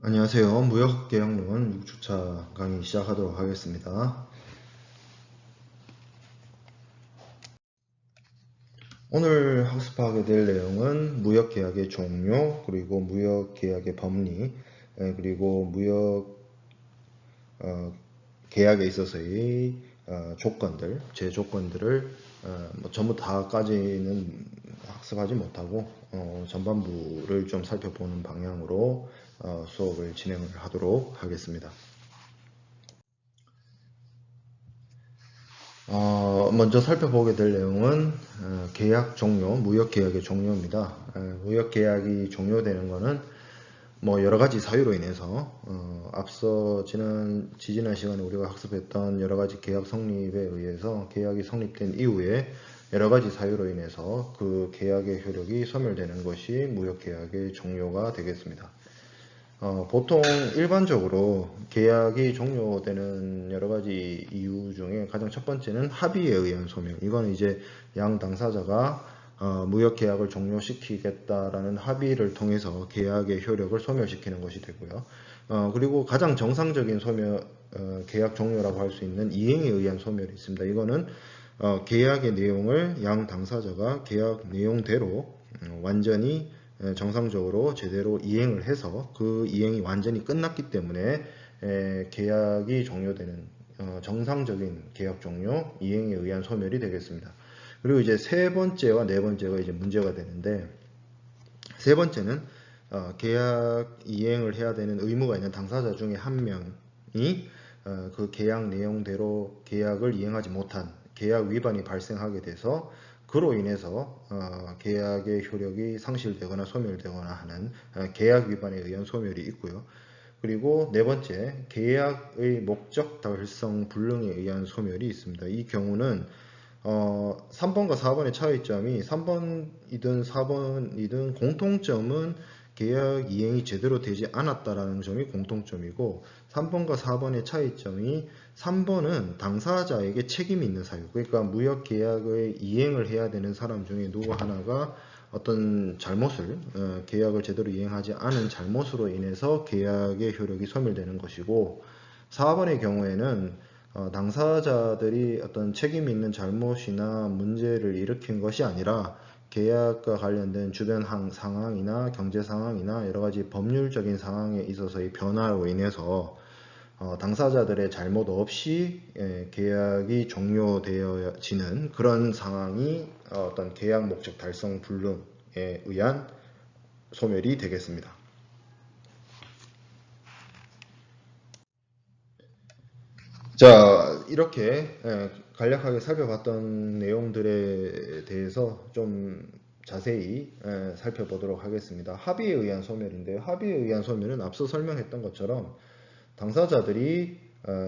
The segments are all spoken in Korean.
안녕하세요. 무역계약론 6주차 강의 시작하도록 하겠습니다. 오늘 학습하게 될 내용은 무역계약의 종료, 그리고 무역계약의 법리, 그리고 계약에 있어서의 조건들, 제 조건들을 전부 다까지는 학습하지 못하고 전반부를 좀 살펴보는 방향으로 수업을 진행을 하도록 하겠습니다. 먼저 살펴보게 될 내용은 계약 종료, 무역계약의 종료입니다. 무역계약이 종료되는 것은 뭐 여러 가지 사유로 인해서 앞서 지지난 시간에 우리가 학습했던 여러 가지 계약 성립에 의해서 계약이 성립된 이후에 여러 가지 사유로 인해서 그 계약의 효력이 소멸되는 것이 무역계약의 종료가 되겠습니다. 보통 일반적으로 계약이 종료되는 여러 가지 이유 중에 가장 첫 번째는 합의에 의한 소멸. 이건 이제 양 당사자가 무역 계약을 종료시키겠다라는 합의를 통해서 계약의 효력을 소멸시키는 것이 되고요. 그리고 가장 정상적인 계약 종료라고 할 수 있는 이행에 의한 소멸이 있습니다. 이거는 계약의 내용을 양 당사자가 계약 내용대로 완전히 정상적으로 제대로 이행을 해서 그 이행이 완전히 끝났기 때문에 계약이 종료되는 정상적인 계약 종료, 이행에 의한 소멸이 되겠습니다. 그리고 이제 세 번째와 네 번째가 이제 문제가 되는데, 세 번째는 계약 이행을 해야 되는 의무가 있는 당사자 중에 한 명이 그 계약 내용대로 계약을 이행하지 못한 계약 위반이 발생하게 돼서 그로 인해서 계약의 효력이 상실되거나 소멸되거나 하는 계약 위반에 의한 소멸이 있고요. 그리고 네 번째, 계약의 목적 달성 불능에 의한 소멸이 있습니다. 이 경우는 3번과 4번의 차이점이 3번이든 4번이든 공통점은 계약 이행이 제대로 되지 않았다라는 점이 공통점이고, 3번과 4번의 차이점이 3번은 당사자에게 책임이 있는 사유, 그러니까 무역 계약의 이행을 해야 되는 사람 중에 누구 하나가 어떤 잘못을 계약을 제대로 이행하지 않은 잘못으로 인해서 계약의 효력이 소멸되는 것이고, 4번의 경우에는 당사자들이 어떤 책임 있는 잘못이나 문제를 일으킨 것이 아니라 계약과 관련된 주변 상황이나 경제 상황이나 여러 가지 법률적인 상황에 있어서의 변화로 인해서 당사자들의 잘못 없이 계약이 종료되어지는 그런 상황이 어떤 계약 목적 달성 불능에 의한 소멸이 되겠습니다. 자, 이렇게 간략하게 살펴봤던 내용들에 대해서 좀 자세히 살펴보도록 하겠습니다. 합의에 의한 소멸인데요. 합의에 의한 소멸은 앞서 설명했던 것처럼 당사자들이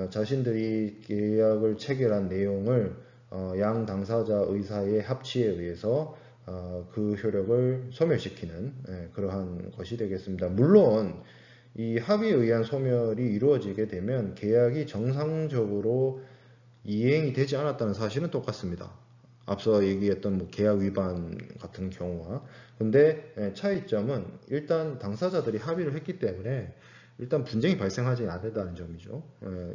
자신들이 계약을 체결한 내용을 양 당사자 의사의 합치에 의해서 그 효력을 소멸시키는 그러한 것이 되겠습니다. 물론 이 합의에 의한 소멸이 이루어지게 되면 계약이 정상적으로 이행이 되지 않았다는 사실은 똑같습니다. 앞서 얘기했던 뭐 계약 위반 같은 경우와. 근데 차이점은 일단 당사자들이 합의를 했기 때문에 일단 분쟁이 발생하지 않는다는 점이죠.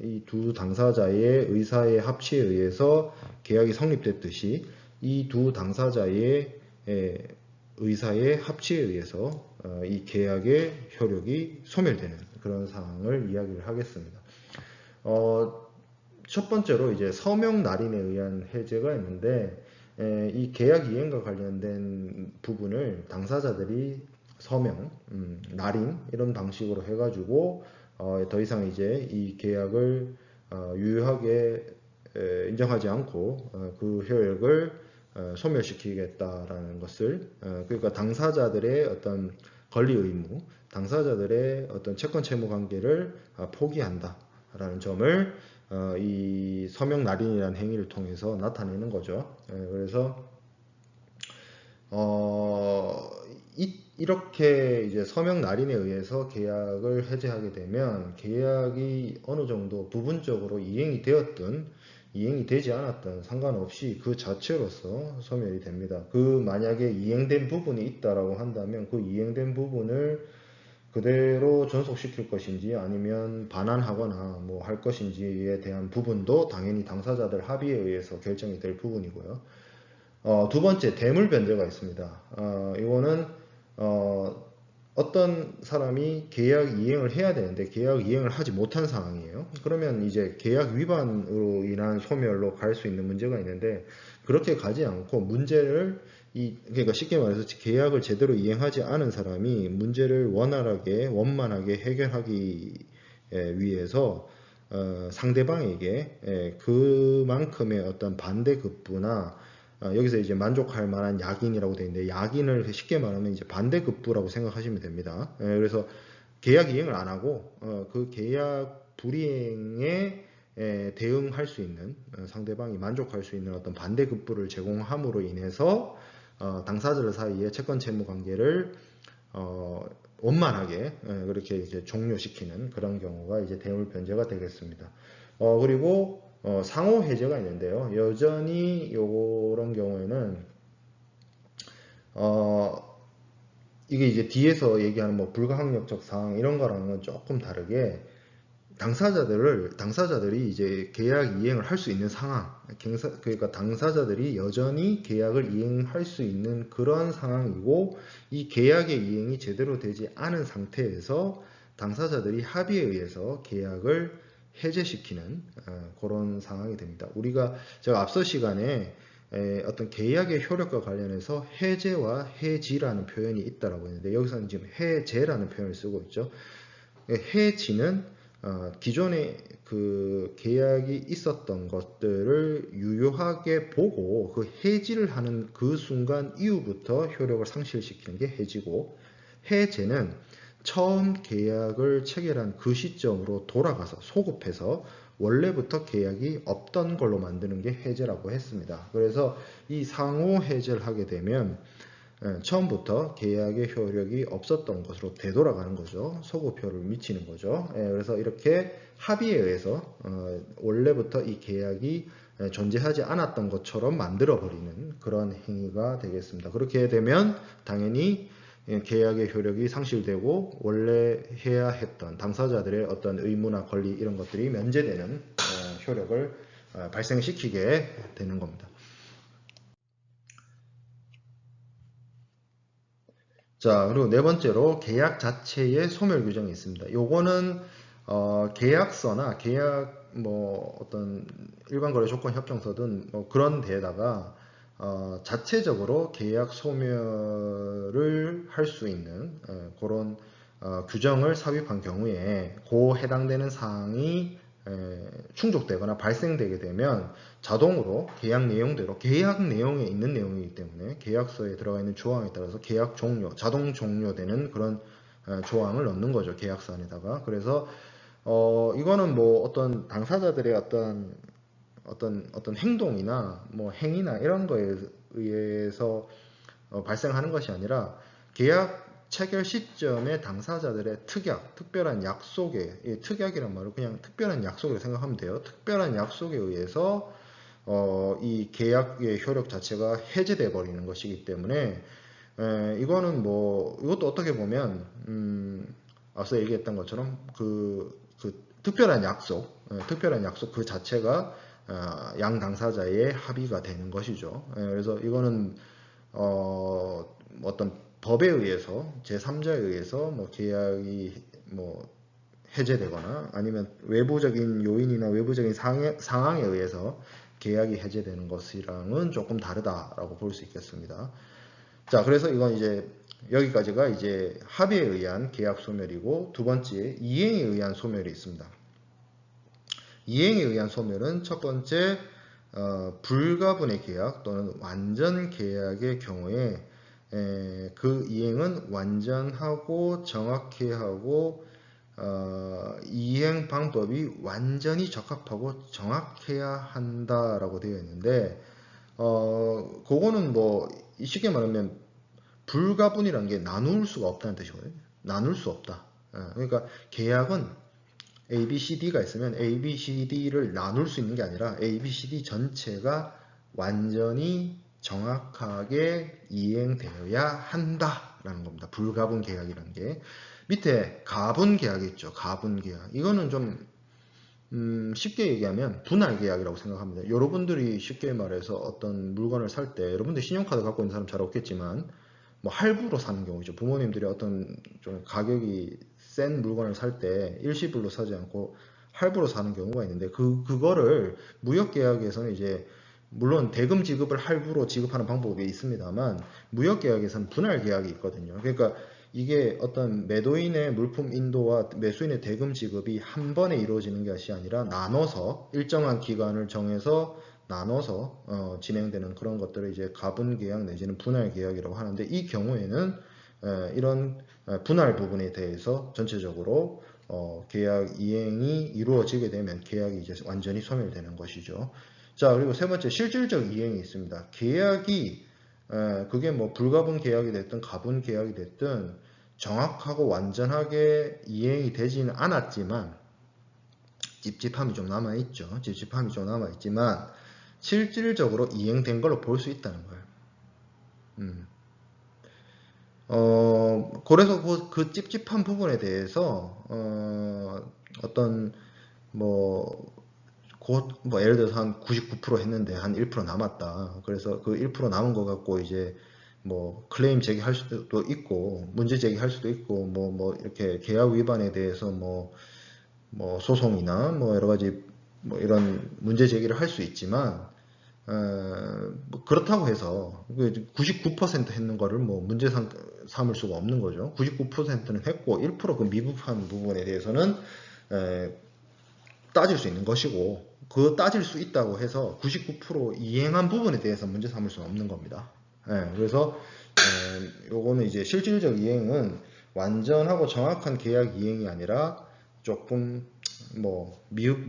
이 두 당사자의 의사의 합치에 의해서 계약이 성립됐듯이 이 두 당사자의 의사의 합치에 의해서 이 계약의 효력이 소멸되는 그런 상황을 이야기를 하겠습니다. 첫 번째로 이제 서명 날인에 의한 해제가 있는데, 이 계약 이행과 관련된 부분을 당사자들이 서명, 날인 이런 방식으로 해가지고 더 이상 이제 이 계약을 유효하게 인정하지 않고 그 효력을 소멸시키겠다라는 것을, 그러니까 당사자들의 어떤 권리 의무, 당사자들의 어떤 채권 채무 관계를 포기한다라는 점을 이 서명 날인이라는 행위를 통해서 나타내는 거죠. 그래서 이렇게 이제 서명 날인에 의해서 계약을 해제하게 되면 계약이 어느 정도 부분적으로 이행이 되었든 이행이 되지 않았든 상관없이 그 자체로서 소멸이 됩니다. 그 만약에 이행된 부분이 있다라고 한다면 그 이행된 부분을 그대로 전속시킬 것인지 아니면 반환하거나 뭐 할 것인지에 대한 부분도 당연히 당사자들 합의에 의해서 결정이 될 부분이고요. 두 번째, 대물 변제가 있습니다. 이거는 어떤 사람이 계약 이행을 해야 되는데 계약 이행을 하지 못한 상황이에요. 그러면 이제 계약 위반으로 인한 소멸로 갈 수 있는 문제가 있는데, 그렇게 가지 않고 문제를 그러니까 쉽게 말해서 계약을 제대로 이행하지 않은 사람이 문제를 원활하게 원만하게 해결하기 위해서 상대방에게 그만큼의 어떤 반대급부나 여기서 이제 만족할 만한 약인이라고 되어 있는데, 약인을 쉽게 말하면 이제 반대급부라고 생각하시면 됩니다. 그래서 계약 이행을 안 하고 그 계약 불이행에 대응할 수 있는, 상대방이 만족할 수 있는 어떤 반대급부를 제공함으로 인해서 당사자들 사이의 채권 채무 관계를 원만하게 그렇게 이제 종료시키는 그런 경우가 이제 대물 변제가 되겠습니다. 그리고 상호 해제가 있는데요. 여전히 이런 경우에는 이게 이제 뒤에서 얘기하는 뭐 불가항력적 사항 이런 거랑은 조금 다르게, 당사자들이 이제 계약 이행을 할 수 있는 상황, 그러니까 당사자들이 여전히 계약을 이행할 수 있는 그런 상황이고, 이 계약의 이행이 제대로 되지 않은 상태에서 당사자들이 합의에 의해서 계약을 해제시키는 그런 상황이 됩니다. 제가 앞서 시간에 어떤 계약의 효력과 관련해서 해제와 해지라는 표현이 있다라고 했는데, 여기서는 지금 해제라는 표현을 쓰고 있죠. 해지는 기존에 그 계약이 있었던 것들을 유효하게 보고 그 해지를 하는 그 순간 이후부터 효력을 상실시키는 게 해지고, 해제는 처음 계약을 체결한 그 시점으로 돌아가서 소급해서 원래부터 계약이 없던 걸로 만드는 게 해제라고 했습니다. 그래서 이 상호 해제를 하게 되면 처음부터 계약의 효력이 없었던 것으로 되돌아가는 거죠. 소급효를 미치는 거죠. 그래서 이렇게 합의에 의해서 원래부터 이 계약이 존재하지 않았던 것처럼 만들어버리는 그런 행위가 되겠습니다. 그렇게 되면 당연히 계약의 효력이 상실되고 원래 해야 했던 당사자들의 어떤 의무나 권리 이런 것들이 면제되는 효력을 발생시키게 되는 겁니다. 자, 그리고 네 번째로 계약 자체의 소멸 규정이 있습니다. 요거는 계약서나 계약 뭐 어떤 일반 거래 조건 협정서든 뭐 그런 데에다가 자체적으로 계약 소멸을 할 수 있는 그런 규정을 삽입한 경우에 그 해당되는 사항이 충족되거나 발생되게 되면 자동으로 계약 내용대로, 계약 내용에 있는 내용이기 때문에 계약서에 들어가 있는 조항에 따라서 계약 종료, 자동 종료되는 그런 조항을 넣는 거죠, 계약서 안에다가. 그래서 이거는 뭐 어떤 당사자들의 어떤 행동이나 뭐 행위나 이런 거에 의해서 발생하는 것이 아니라, 계약 체결 시점에 당사자들의 특별한 약속에, 특약이란 말을 그냥 특별한 약속으로 생각하면 돼요. 특별한 약속에 의해서 이 계약의 효력 자체가 해제돼 버리는 것이기 때문에 이거는 뭐 이것도 어떻게 보면 앞서 얘기했던 것처럼 그 특별한 약속 그 자체가 양 당사자의 합의가 되는 것이죠. 그래서 이거는 어떤 법에 의해서 제3자에 의해서 뭐 계약이 뭐 해제되거나 아니면 외부적인 요인이나 외부적인 상황에 의해서 계약이 해제되는 것이랑은 조금 다르다라고 볼 수 있겠습니다. 자, 그래서 이건 이제 여기까지가 이제 합의에 의한 계약 소멸이고, 두 번째 이행에 의한 소멸이 있습니다. 이행에 의한 소멸은 첫 번째 불가분의 계약 또는 완전 계약의 경우에 그 이행은 완전하고 정확히 하고 이행 방법이 완전히 적합하고 정확해야 한다라고 되어 있는데, 그거는 뭐 쉽게 말하면 불가분이라는 게 나눌 수가 없다는 뜻이거든요. 나눌 수 없다. 그러니까 계약은 A, B, C, D가 있으면 A, B, C, D를 나눌 수 있는 게 아니라 A, B, C, D 전체가 완전히 정확하게 이행되어야 한다라는 겁니다. 불가분 계약이라는 게. 밑에 가분 계약이 있죠. 가분 계약. 이거는 좀 쉽게 얘기하면 분할 계약이라고 생각합니다. 여러분들이 쉽게 말해서 어떤 물건을 살 때 여러분들 신용카드 갖고 있는 사람 잘 없겠지만 뭐 할부로 사는 경우죠. 부모님들이 어떤 좀 가격이 센 물건을 살 때 일시불로 사지 않고 할부로 사는 경우가 있는데 그거를 무역계약에서는 이제 물론 대금 지급을 할부로 지급하는 방법이 있습니다만 무역계약에서는 분할계약이 있거든요. 그러니까 이게 어떤 매도인의 물품 인도와 매수인의 대금 지급이 한 번에 이루어지는 것이 아니라 나눠서 일정한 기간을 정해서 나눠서 진행되는 그런 것들을 이제 가분계약 내지는 분할계약이라고 하는데 이 경우에는 이런 분할 부분에 대해서 전체적으로 계약 이행이 이루어지게 되면 계약이 이제 완전히 소멸되는 것이죠. 자, 그리고 세 번째 실질적 이행이 있습니다. 계약이 그게 뭐 불가분 계약이 됐든 가분 계약이 됐든 정확하고 완전하게 이행이 되지는 않았지만 찝찝함이 좀 남아있죠. 찝찝함이 좀 남아있지만 실질적으로 이행된 걸로 볼 수 있다는 거예요. 그래서 그 찝찝한 부분에 대해서 어떤 뭐 예를 들어서 한 99% 했는데 한 1% 남았다. 그래서 그 1% 남은 거 갖고 이제 뭐 클레임 제기할 수도 있고 문제 제기할 수도 있고 뭐 이렇게 계약 위반에 대해서 뭐 소송이나 뭐 여러 가지 뭐 이런 문제 제기를 할 수 있지만 뭐 그렇다고 해서 99% 했는 거를 뭐 문제 삼을 수가 없는 거죠. 99%는 했고 1%그 미흡한 부분에 대해서는 따질 수 있는 것이고 그 따질 수 있다고 해서 99% 이행한 부분에 대해서 문제 삼을 수는 없는 겁니다. 그래서 요거는 이제 실질적 이행은 완전하고 정확한 계약 이행이 아니라 조금 뭐 미흡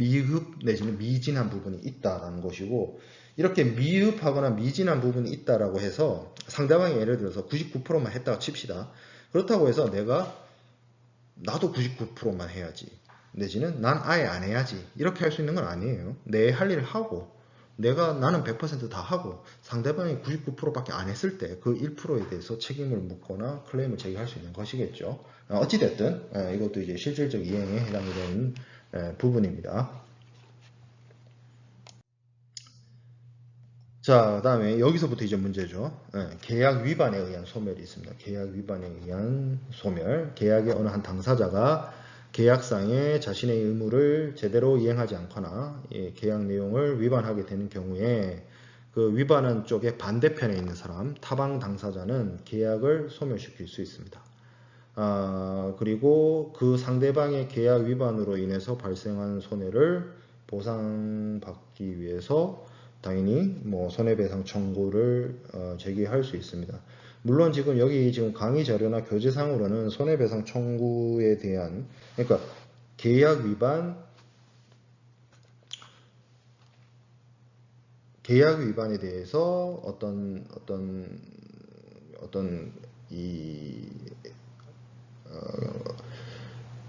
내지는 미진한 부분이 있다라는 것이고 이렇게 미흡하거나 미진한 부분이 있다라고 해서 상대방이 예를 들어서 99%만 했다고 칩시다. 그렇다고 해서 나도 99%만 해야지 내지는 난 아예 안 해야지 이렇게 할 수 있는 건 아니에요. 내 할 일을 하고 나는 100% 다 하고 상대방이 99%밖에 안 했을 때 그 1%에 대해서 책임을 묻거나 클레임을 제기할 수 있는 것이겠죠. 어찌됐든 이것도 이제 실질적 이행에 해당이 되는 부분입니다. 자, 다음에 여기서부터 이제 문제죠. 계약 위반에 의한 소멸이 있습니다. 계약 위반에 의한 소멸. 계약의 어느 한 당사자가 계약상에 자신의 의무를 제대로 이행하지 않거나 계약 내용을 위반하게 되는 경우에 그 위반한 쪽의 반대편에 있는 사람, 타방 당사자는 계약을 소멸시킬 수 있습니다. 그리고 그 상대방의 계약 위반으로 인해서 발생한 손해를 보상받기 위해서 당연히 뭐 손해배상 청구를 제기할 수 있습니다. 물론 지금 여기 강의 자료나 교재상으로는 손해배상 청구에 대한 그러니까 계약 위반에 대해서 어떤 이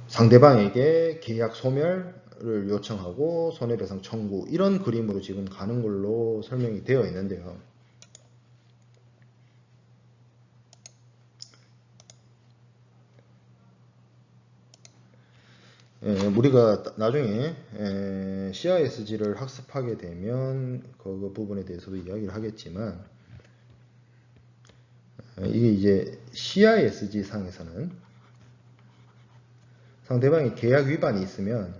상대방에게 계약 소멸을 요청하고 손해배상 청구 이런 그림으로 지금 가는 걸로 설명이 되어 있는데요. 우리가 나중에 CISG를 학습하게 되면 그 부분에 대해서도 이야기를 하겠지만 이게 이제 CISG 상에서는 상대방이 계약 위반이 있으면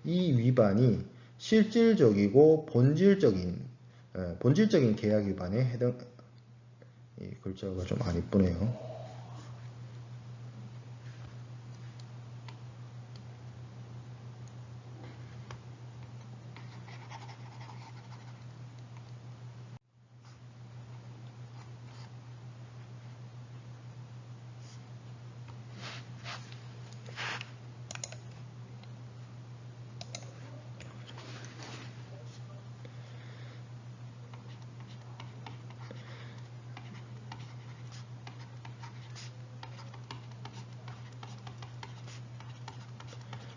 이 위반이 실질적이고 본질적인 계약 위반에 해당. 이 글자가 좀 안 이쁘네요.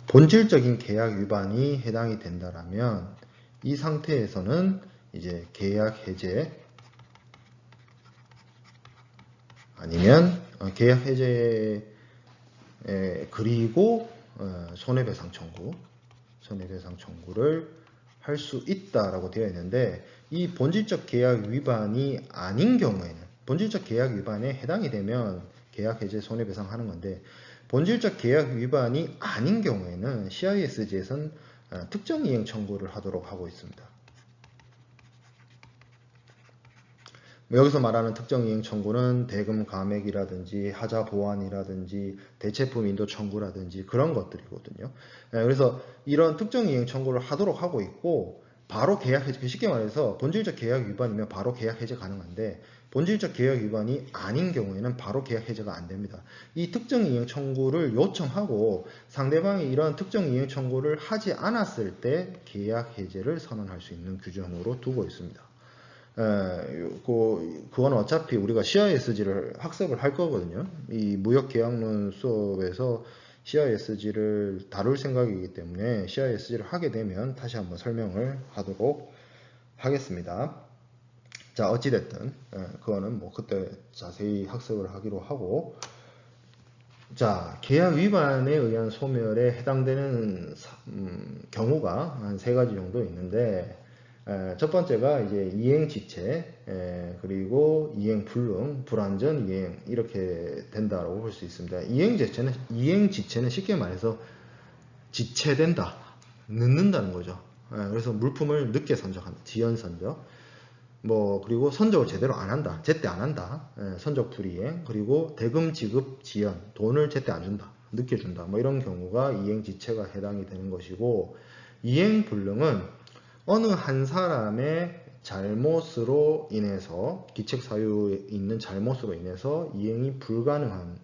본질적인 계약 위반이 해당이 된다라면 이 상태에서는 이제 계약 해제 아니면 계약 해제 그리고 손해배상 청구를 할 수 있다라고 되어 있는데, 이 본질적 계약 위반이 아닌 경우에는, 본질적 계약 위반에 해당이 되면 계약 해제 손해배상 하는 건데, 본질적 계약 위반이 아닌 경우에는 CISG에서는 특정 이행 청구를 하도록 하고 있습니다. 여기서 말하는 특정 이행 청구는 대금 감액이라든지 하자 보완이라든지 대체품 인도 청구라든지 그런 것들이거든요. 그래서 이런 특정 이행 청구를 하도록 하고 있고, 바로 계약 해제, 쉽게 말해서 본질적 계약 위반이면 바로 계약 해제 가능한데, 본질적 계약 위반이 아닌 경우에는 바로 계약 해제가 안 됩니다. 이 특정 이행 청구를 요청하고 상대방이 이런 특정 이행 청구를 하지 않았을 때 계약 해제를 선언할 수 있는 규정으로 두고 있습니다. 그건 어차피 우리가 CISG를 학습을 할 거거든요. 이 무역계약론 수업에서 CISG를 다룰 생각이기 때문에 CISG를 하게 되면 다시 한번 설명을 하도록 하겠습니다. 자, 어찌됐든 그거는 뭐 그때 자세히 학습을 하기로 하고, 자, 계약 위반에 의한 소멸에 해당되는 경우가 한 3가지 정도 있는데, 첫 번째가 이제 이행 지체, 그리고 이행 불능, 불완전 이행, 이렇게 된다고 볼 수 있습니다. 이행 지체는 쉽게 말해서 지체된다, 늦는다는 거죠. 그래서 물품을 늦게 선적한다, 지연 선적. 그리고 선적을 제대로 안 한다, 제때 안 한다, 선적 불이행, 그리고 대금 지급 지연, 돈을 제때 안 준다, 늦게 준다, 이런 경우가 이행 지체가 해당이 되는 것이고, 이행 불능은 어느 한 사람의 잘못으로 인해서, 기책 사유에 있는 잘못으로 인해서 이행이 불가능한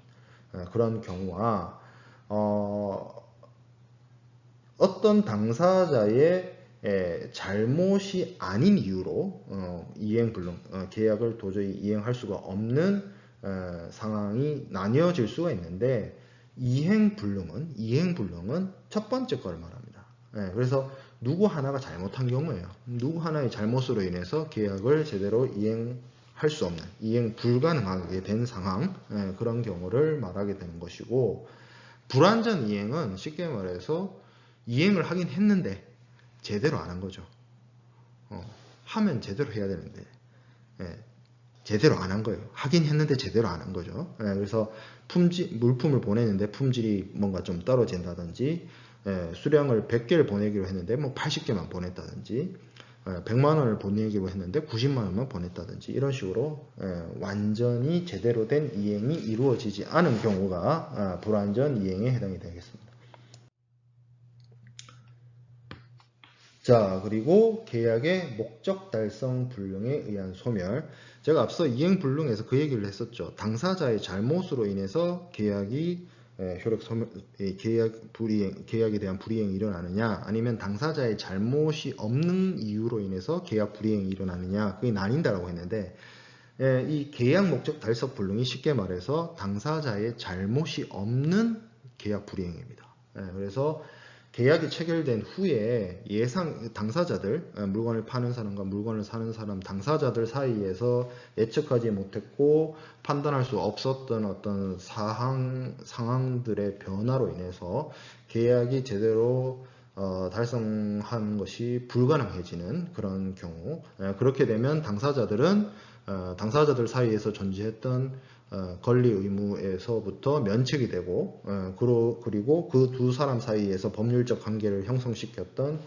그런 경우와, 어떤 당사자의 잘못이 아닌 이유로 이행 불능, 계약을 도저히 이행할 수가 없는 상황이 나뉘어질 수가 있는데, 이행 불능은 첫 번째 걸 말합니다. 그래서 누구 하나가 잘못한 경우예요. 누구 하나의 잘못으로 인해서 계약을 제대로 이행할 수 없는, 이행 불가능하게 된 상황, 그런 경우를 말하게 되는 것이고, 불완전 이행은 쉽게 말해서 이행을 하긴 했는데 제대로 안 한 거죠. 하면 제대로 해야 되는데 제대로 안 한 거예요. 하긴 했는데 제대로 안 한 거죠. 그래서 물품을 보내는데 품질이 뭔가 좀 떨어진다든지, 수량을 100개를 보내기로 했는데 80개만 보냈다든지, 100만 원을 보내기로 했는데 90만 원만 보냈다든지, 이런 식으로 완전히 제대로 된 이행이 이루어지지 않은 경우가 불완전 이행에 해당이 되겠습니다. 자, 그리고 계약의 목적 달성 불능에 의한 소멸. 제가 앞서 이행 불능에서 그 얘기를 했었죠. 당사자의 잘못으로 인해서 계약이 효력 소멸, 계약에 대한 불이행이 일어나느냐, 아니면 당사자의 잘못이 없는 이유로 인해서 계약 불이행이 일어나느냐, 그게 나뉜다라고 했는데, 이 계약 목적 달성 불능이 쉽게 말해서 당사자의 잘못이 없는 계약 불이행입니다. 그래서 계약이 체결된 후에 당사자들, 물건을 파는 사람과 물건을 사는 사람, 당사자들 사이에서 예측하지 못했고 판단할 수 없었던 어떤 상황들의 변화로 인해서 계약이 제대로 달성한 것이 불가능해지는 그런 경우, 그렇게 되면 당사자들 사이에서 존재했던 권리 의무에서부터 면책이 되고, 그리고 그 두 사람 사이에서 법률적 관계를 형성시켰던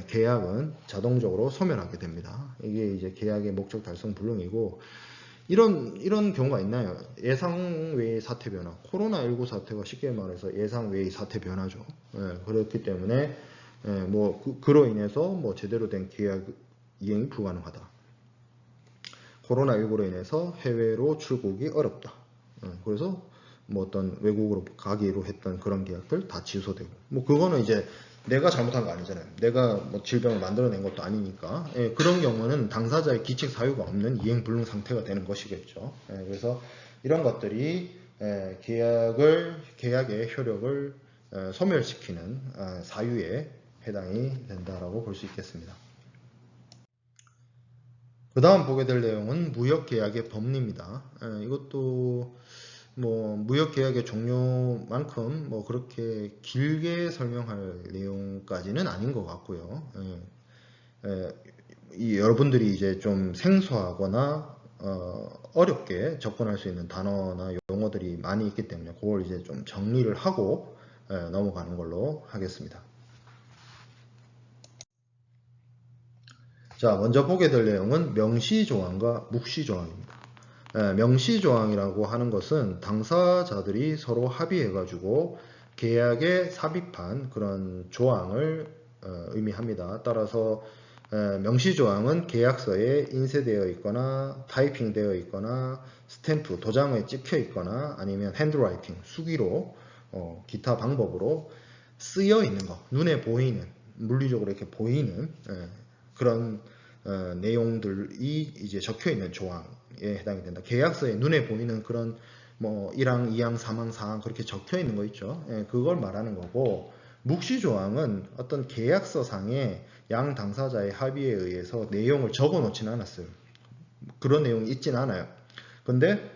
계약은 자동적으로 소멸하게 됩니다. 이게 이제 계약의 목적 달성 불능이고, 이런 경우가 있나요? 예상 외의 사태 변화, 코로나19 사태가 쉽게 말해서 예상 외의 사태 변화죠. 그렇기 때문에 그로 인해서 제대로 된 계약 이행이 불가능하다. 코로나19로 인해서 해외로 출국이 어렵다. 그래서 어떤 외국으로 가기로 했던 그런 계약들 다 취소되고, 그거는 이제 내가 잘못한 거 아니잖아요. 내가 질병을 만들어낸 것도 아니니까. 그런 경우는 당사자의 기책 사유가 없는 이행 불능 상태가 되는 것이겠죠. 그래서 이런 것들이 계약의 효력을 소멸시키는 사유에 해당이 된다라고 볼 수 있겠습니다. 그 다음 보게 될 내용은 무역계약의 법리입니다. 이것도 뭐 무역계약의 종료만큼 뭐 그렇게 길게 설명할 내용까지는 아닌 것 같고요. 여러분들이 이제 좀 생소하거나 어렵게 접근할 수 있는 단어나 용어들이 많이 있기 때문에 그걸 이제 좀 정리를 하고 넘어가는 걸로 하겠습니다. 자, 먼저 보게 될 내용은 명시조항과 묵시조항입니다. 명시조항이라고 하는 것은 당사자들이 서로 합의해가지고 계약에 삽입한 그런 조항을 의미합니다. 따라서 명시조항은 계약서에 인쇄되어 있거나 타이핑되어 있거나 스탬프, 도장에 찍혀 있거나 아니면 핸드라이팅, 수기로 기타 방법으로 쓰여 있는 것, 눈에 보이는, 물리적으로 이렇게 보이는 그런 내용들이 이제 적혀 있는 조항에 해당이 된다. 계약서에 눈에 보이는 그런 뭐 1항, 2항, 3항, 4항 그렇게 적혀 있는 거 있죠. 그걸 말하는 거고, 묵시 조항은 어떤 계약서상에 양 당사자의 합의에 의해서 내용을 적어 놓지는 않았어요. 그런 내용이 있진 않아요. 근데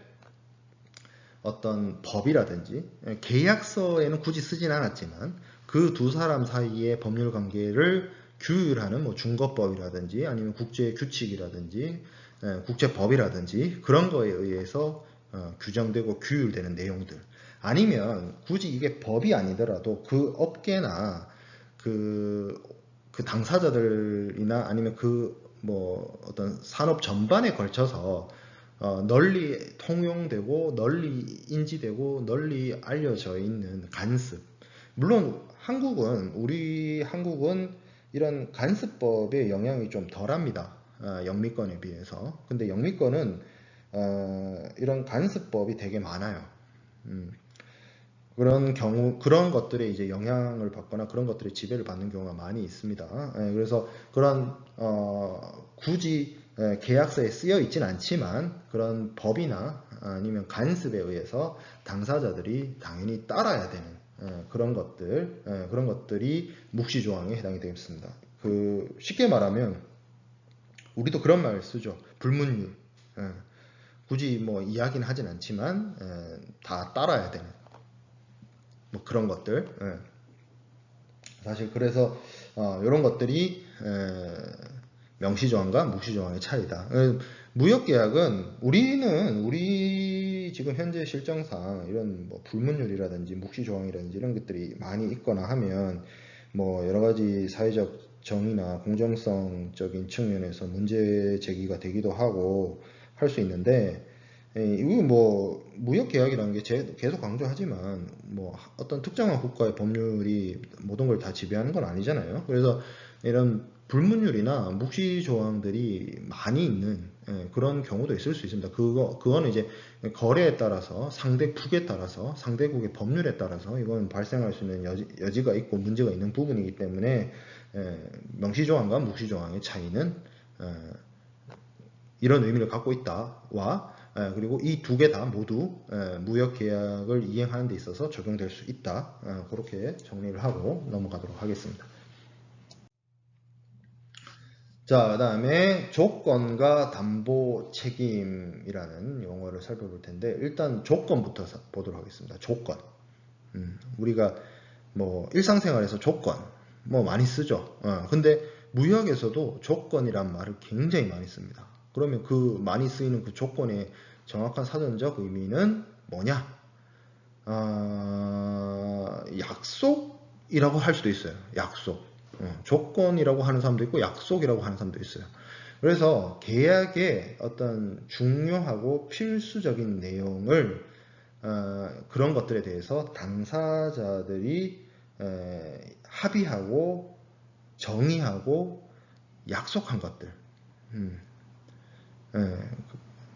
어떤 법이라든지 계약서에는 굳이 쓰진 않았지만 그 두 사람 사이의 법률 관계를 규율하는 뭐 중거법이라든지 아니면 국제 규칙이라든지 국제법이라든지 그런 거에 의해서 규정되고 규율되는 내용들, 아니면 굳이 이게 법이 아니더라도 그 업계나 그 당사자들이나 아니면 그 뭐 어떤 산업 전반에 걸쳐서 널리 통용되고 널리 인지되고 널리 알려져 있는 간습. 물론 우리 한국은 이런 간습법의 영향이 좀 덜합니다. 영미권에 비해서. 근데 영미권은 이런 간습법이 되게 많아요. 그런 경우, 그런 것들에 이제 영향을 받거나 그런 것들에 지배를 받는 경우가 많이 있습니다. 그래서 그런 굳이 계약서에 쓰여 있진 않지만 그런 법이나 아니면 간습에 의해서 당사자들이 당연히 따라야 되는 그런 것들이 묵시 조항에 해당이 되겠습니다. 쉽게 말하면 우리도 그런 말 쓰죠. 불문율. 굳이 뭐 이야기는 하진 않지만 다 따라야 되는 뭐 그런 것들. 사실 그래서 이런 것들이 명시조항과 묵시조항의 차이다. 무역계약은 우리 지금 현재 실정상 이런 뭐 불문율이라든지 묵시조항이라든지 이런 것들이 많이 있거나 하면 뭐 여러 가지 사회적 정의나 공정성적인 측면에서 문제 제기가 되기도 하고 할 수 있는데, 이거 뭐 무역 계약이라는 게 계속 강조하지만 뭐 어떤 특정한 국가의 법률이 모든 걸 다 지배하는 건 아니잖아요. 그래서 이런 불문율이나 묵시 조항들이 많이 있는 그런 경우도 있을 수 있습니다. 그거는 이제 거래에 따라서 상대국에 따라서 상대국의 법률에 따라서 이건 발생할 수 있는 여지가 있고 문제가 있는 부분이기 때문에 명시 조항과 묵시 조항의 차이는 이런 의미를 갖고 있다와 그리고 이 두 개 다 모두 무역 계약을 이행하는 데 있어서 적용될 수 있다. 그렇게 정리를 하고 넘어가도록 하겠습니다. 자, 그 다음에 조건과 담보 책임이라는 용어를 살펴볼 텐데, 일단 조건부터 보도록 하겠습니다. 조건. 우리가 뭐 일상생활에서 조건 뭐 많이 쓰죠. 근데 무역에서도 조건이란 말을 굉장히 많이 씁니다. 그러면 그 많이 쓰이는 그 조건의 정확한 사전적 의미는 뭐냐? 약속이라고 할 수도 있어요. 약속. 조건이라고 하는 사람도 있고 약속이라고 하는 사람도 있어요. 그래서 계약의 어떤 중요하고 필수적인 내용을 그런 것들에 대해서 당사자들이 합의하고 정의하고 약속한 것들.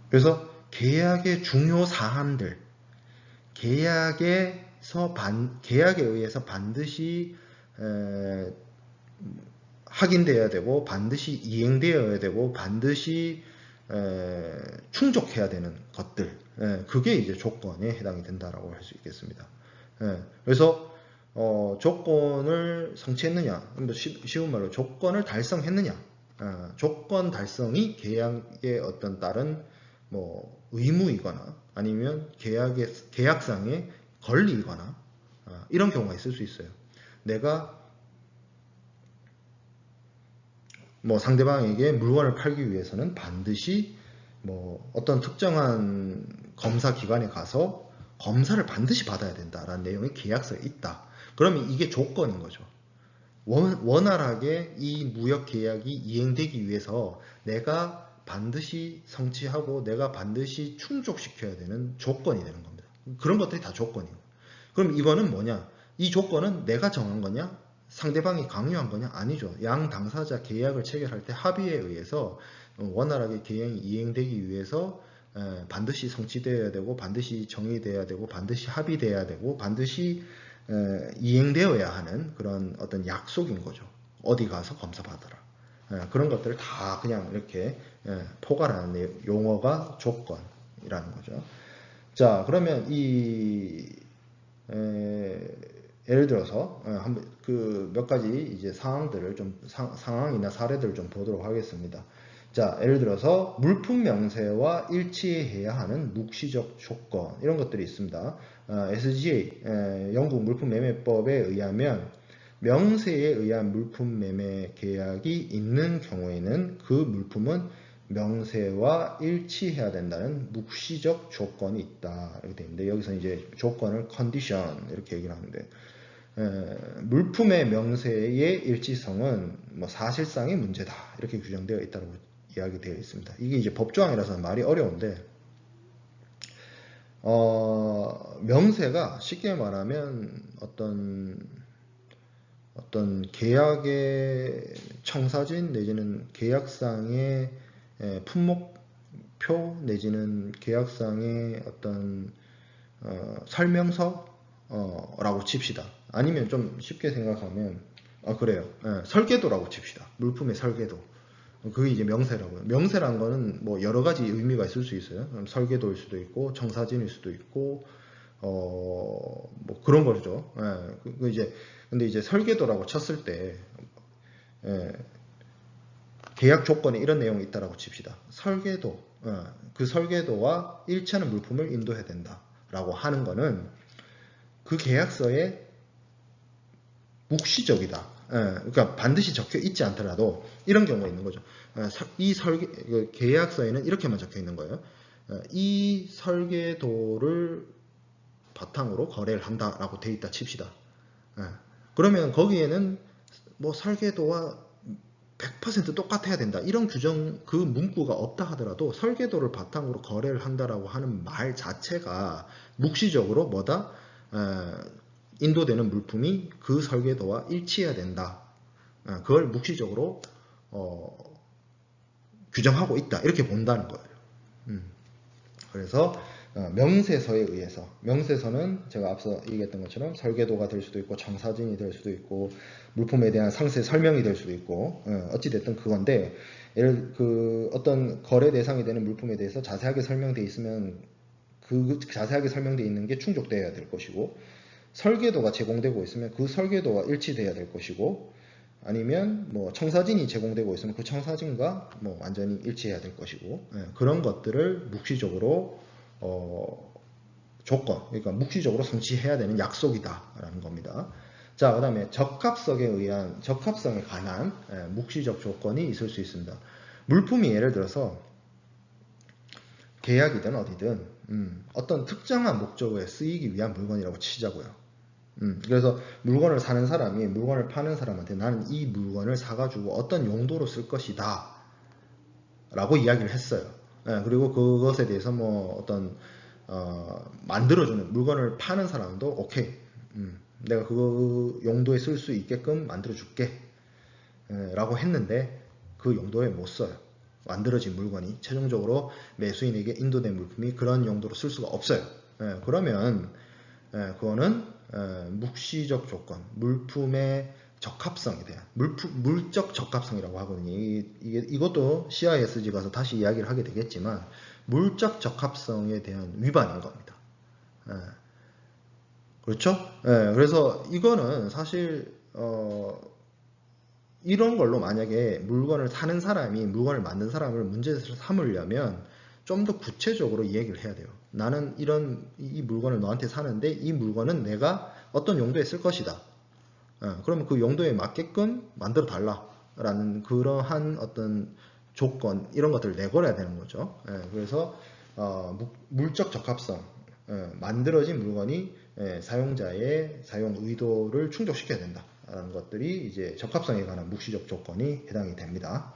그래서 계약의 중요 사항들, 계약에 의해서 반드시 확인되어야 되고 반드시 이행되어야 되고 반드시 충족해야 되는 것들, 그게 이제 조건에 해당이 된다라고 할 수 있겠습니다. 그래서 조건을 성취했느냐, 쉬운 말로 조건을 달성했느냐, 조건 달성이 계약의 어떤 다른 뭐 의무이거나 아니면 계약상의 권리이거나 이런 경우가 있을 수 있어요. 내가 뭐 상대방에게 물건을 팔기 위해서는 반드시 뭐 어떤 특정한 검사 기관에 가서 검사를 반드시 받아야 된다라는 내용이 계약서에 있다. 그러면 이게 조건인 거죠. 원활하게 이 무역 계약이 이행되기 위해서 내가 반드시 성취하고 내가 반드시 충족시켜야 되는 조건이 되는 겁니다. 그런 것들이 다 조건이고. 그럼 이거는 뭐냐? 이 조건은 내가 정한 거냐? 상대방이 강요한 거냐? 아니죠. 양 당사자 계약을 체결할 때 합의에 의해서 원활하게 계약이 이행되기 위해서 반드시 성취되어야 되고 반드시 정의되어야 되고 반드시 합의되어야 되고 반드시 이행되어야 하는 그런 어떤 약속인 거죠. 어디 가서 검사 받아라. 그런 것들을 다 그냥 이렇게 포괄하는 용어가 조건이라는 거죠. 자, 그러면 예를 들어서 그 몇 가지 이제 상황들을 좀 상황이나 사례들을 좀 보도록 하겠습니다. 자, 예를 들어서 물품 명세와 일치해야 하는 묵시적 조건 이런 것들이 있습니다. SGA 영국 물품매매법에 의하면 명세에 의한 물품 매매 계약이 있는 경우에는 그 물품은 명세와 일치해야 된다는 묵시적 조건이 있다 이렇게 되어 있는데 여기서 이제 조건을 컨디션 이렇게 얘기를 하는데 물품의 명세의 일치성은 뭐 사실상의 문제다 이렇게 규정되어 있다고 이야기되어 있습니다. 이게 이제 법조항이라서 말이 어려운데 명세가 쉽게 말하면 어떤 계약의 청사진 내지는 계약상의 품목표 내지는 계약상의 어떤 설명서라고 칩시다. 아니면 좀 쉽게 생각하면 그래요. 설계도라고 칩시다. 물품의 설계도. 그게 이제 명세라고요. 명세란 거는 뭐 여러 가지 의미가 있을 수 있어요. 설계도일 수도 있고 청사진일 수도 있고 뭐 그런 거죠. 근데 이제 설계도라고 쳤을 때 계약 조건에 이런 내용이 있다라고 칩시다. 설계도, 그 설계도와 일치하는 물품을 인도해야 된다라고 하는 거는 그 계약서에 묵시적이다. 그러니까 반드시 적혀 있지 않더라도 이런 경우가 있는 거죠. 이 계약서에는 이렇게만 적혀 있는 거예요. 이 설계도를 바탕으로 거래를 한다라고 돼 있다 칩시다. 그러면 거기에는 뭐 설계도와 100% 똑같아야 된다. 이런 규정, 그 문구가 없다 하더라도 설계도를 바탕으로 거래를 한다라고 하는 말 자체가 묵시적으로 뭐다? 인도되는 물품이 그 설계도와 일치해야 된다. 그걸 묵시적으로 규정하고 있다. 이렇게 본다는 거예요. 그래서 명세서에 의해서, 명세서는 제가 앞서 얘기했던 것처럼 설계도가 될 수도 있고 청사진이 될 수도 있고 물품에 대한 상세 설명이 될 수도 있고 어찌됐든 그건데 어떤 거래 대상이 되는 물품에 대해서 자세하게 설명되어 있으면 그 자세하게 설명되어 있는 게 충족되어야 될 것이고 설계도가 제공되고 있으면 그 설계도와 일치되어야 될 것이고 아니면 뭐 청사진이 제공되고 있으면 그 청사진과 뭐 완전히 일치해야 될 것이고 그런 것들을 묵시적으로 조건, 그러니까 묵시적으로 성취해야 되는 약속이다라는 겁니다. 자, 그 다음에 적합성에 관한 묵시적 조건이 있을 수 있습니다. 물품이 예를 들어서 계약이든 어디든 어떤 특정한 목적에 쓰이기 위한 물건이라고 치자고요. 그래서 물건을 사는 사람이 물건을 파는 사람한테 나는 이 물건을 사가지고 어떤 용도로 쓸 것이다 라고 이야기를 했어요. 그리고 그것에 대해서 뭐 어떤 만들어주는 물건을 파는 사람도 오케이 내가 그 용도에 쓸 수 있게끔 만들어줄게 라고 했는데 그 용도에 못 써요. 만들어진 물건이 최종적으로 매수인에게 인도된 물품이 그런 용도로 쓸 수가 없어요. 그러면 그거는 묵시적 조건, 물품의 적합성에 대한 물적 적합성이라고 하거든요. 이것도 CISG 가서 다시 이야기를 하게 되겠지만 물적 적합성에 대한 위반인 겁니다. 그렇죠? 그래서 이거는 사실 이런 걸로 만약에 물건을 사는 사람이 물건을 만든 사람을 문제를 삼으려면 좀 더 구체적으로 이야기를 해야 돼요. 나는 이 물건을 너한테 사는데 이 물건은 내가 어떤 용도에 쓸 것이다. 그러면 그 용도에 맞게끔 만들어 달라라는 그러한 어떤 조건 이런 것들을 내걸어야 되는 거죠. 그래서 물적 적합성, 만들어진 물건이 사용자의 사용 의도를 충족시켜야 된다라는 것들이 이제 적합성에 관한 묵시적 조건이 해당이 됩니다.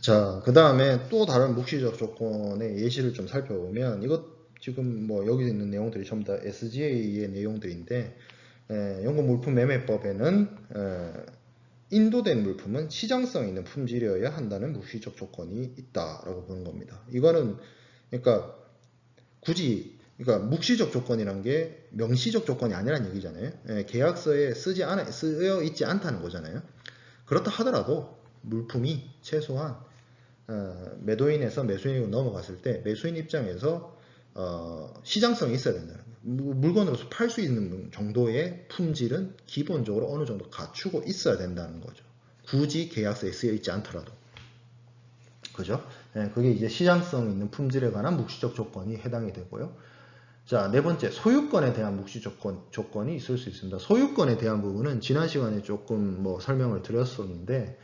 자, 그 다음에 또 다른 묵시적 조건의 예시를 좀 살펴보면 이것 지금 뭐 여기 있는 내용들이 전부 다 SGA의 내용들인데 연금물품매매법에는 인도된 물품은 시장성 있는 품질이어야 한다는 묵시적 조건이 있다라고 보는 겁니다. 이거는 그러니까 굳이 그러니까 묵시적 조건이란 게 명시적 조건이 아니라는 얘기잖아요. 계약서에 쓰여 있지 않다는 거잖아요. 그렇다 하더라도 물품이 최소한 매도인에서 매수인으로 넘어갔을 때 매수인 입장에서 시장성이 있어야 된다는 거예요. 물건으로서 팔 수 있는 정도의 품질은 기본적으로 어느 정도 갖추고 있어야 된다는 거죠. 굳이 계약서에 쓰여 있지 않더라도. 그죠? 그게 이제 시장성 있는 품질에 관한 묵시적 조건이 해당이 되고요. 자, 네 번째, 소유권에 대한 묵시 조건이 있을 수 있습니다. 소유권에 대한 부분은 지난 시간에 조금 뭐 설명을 드렸었는데,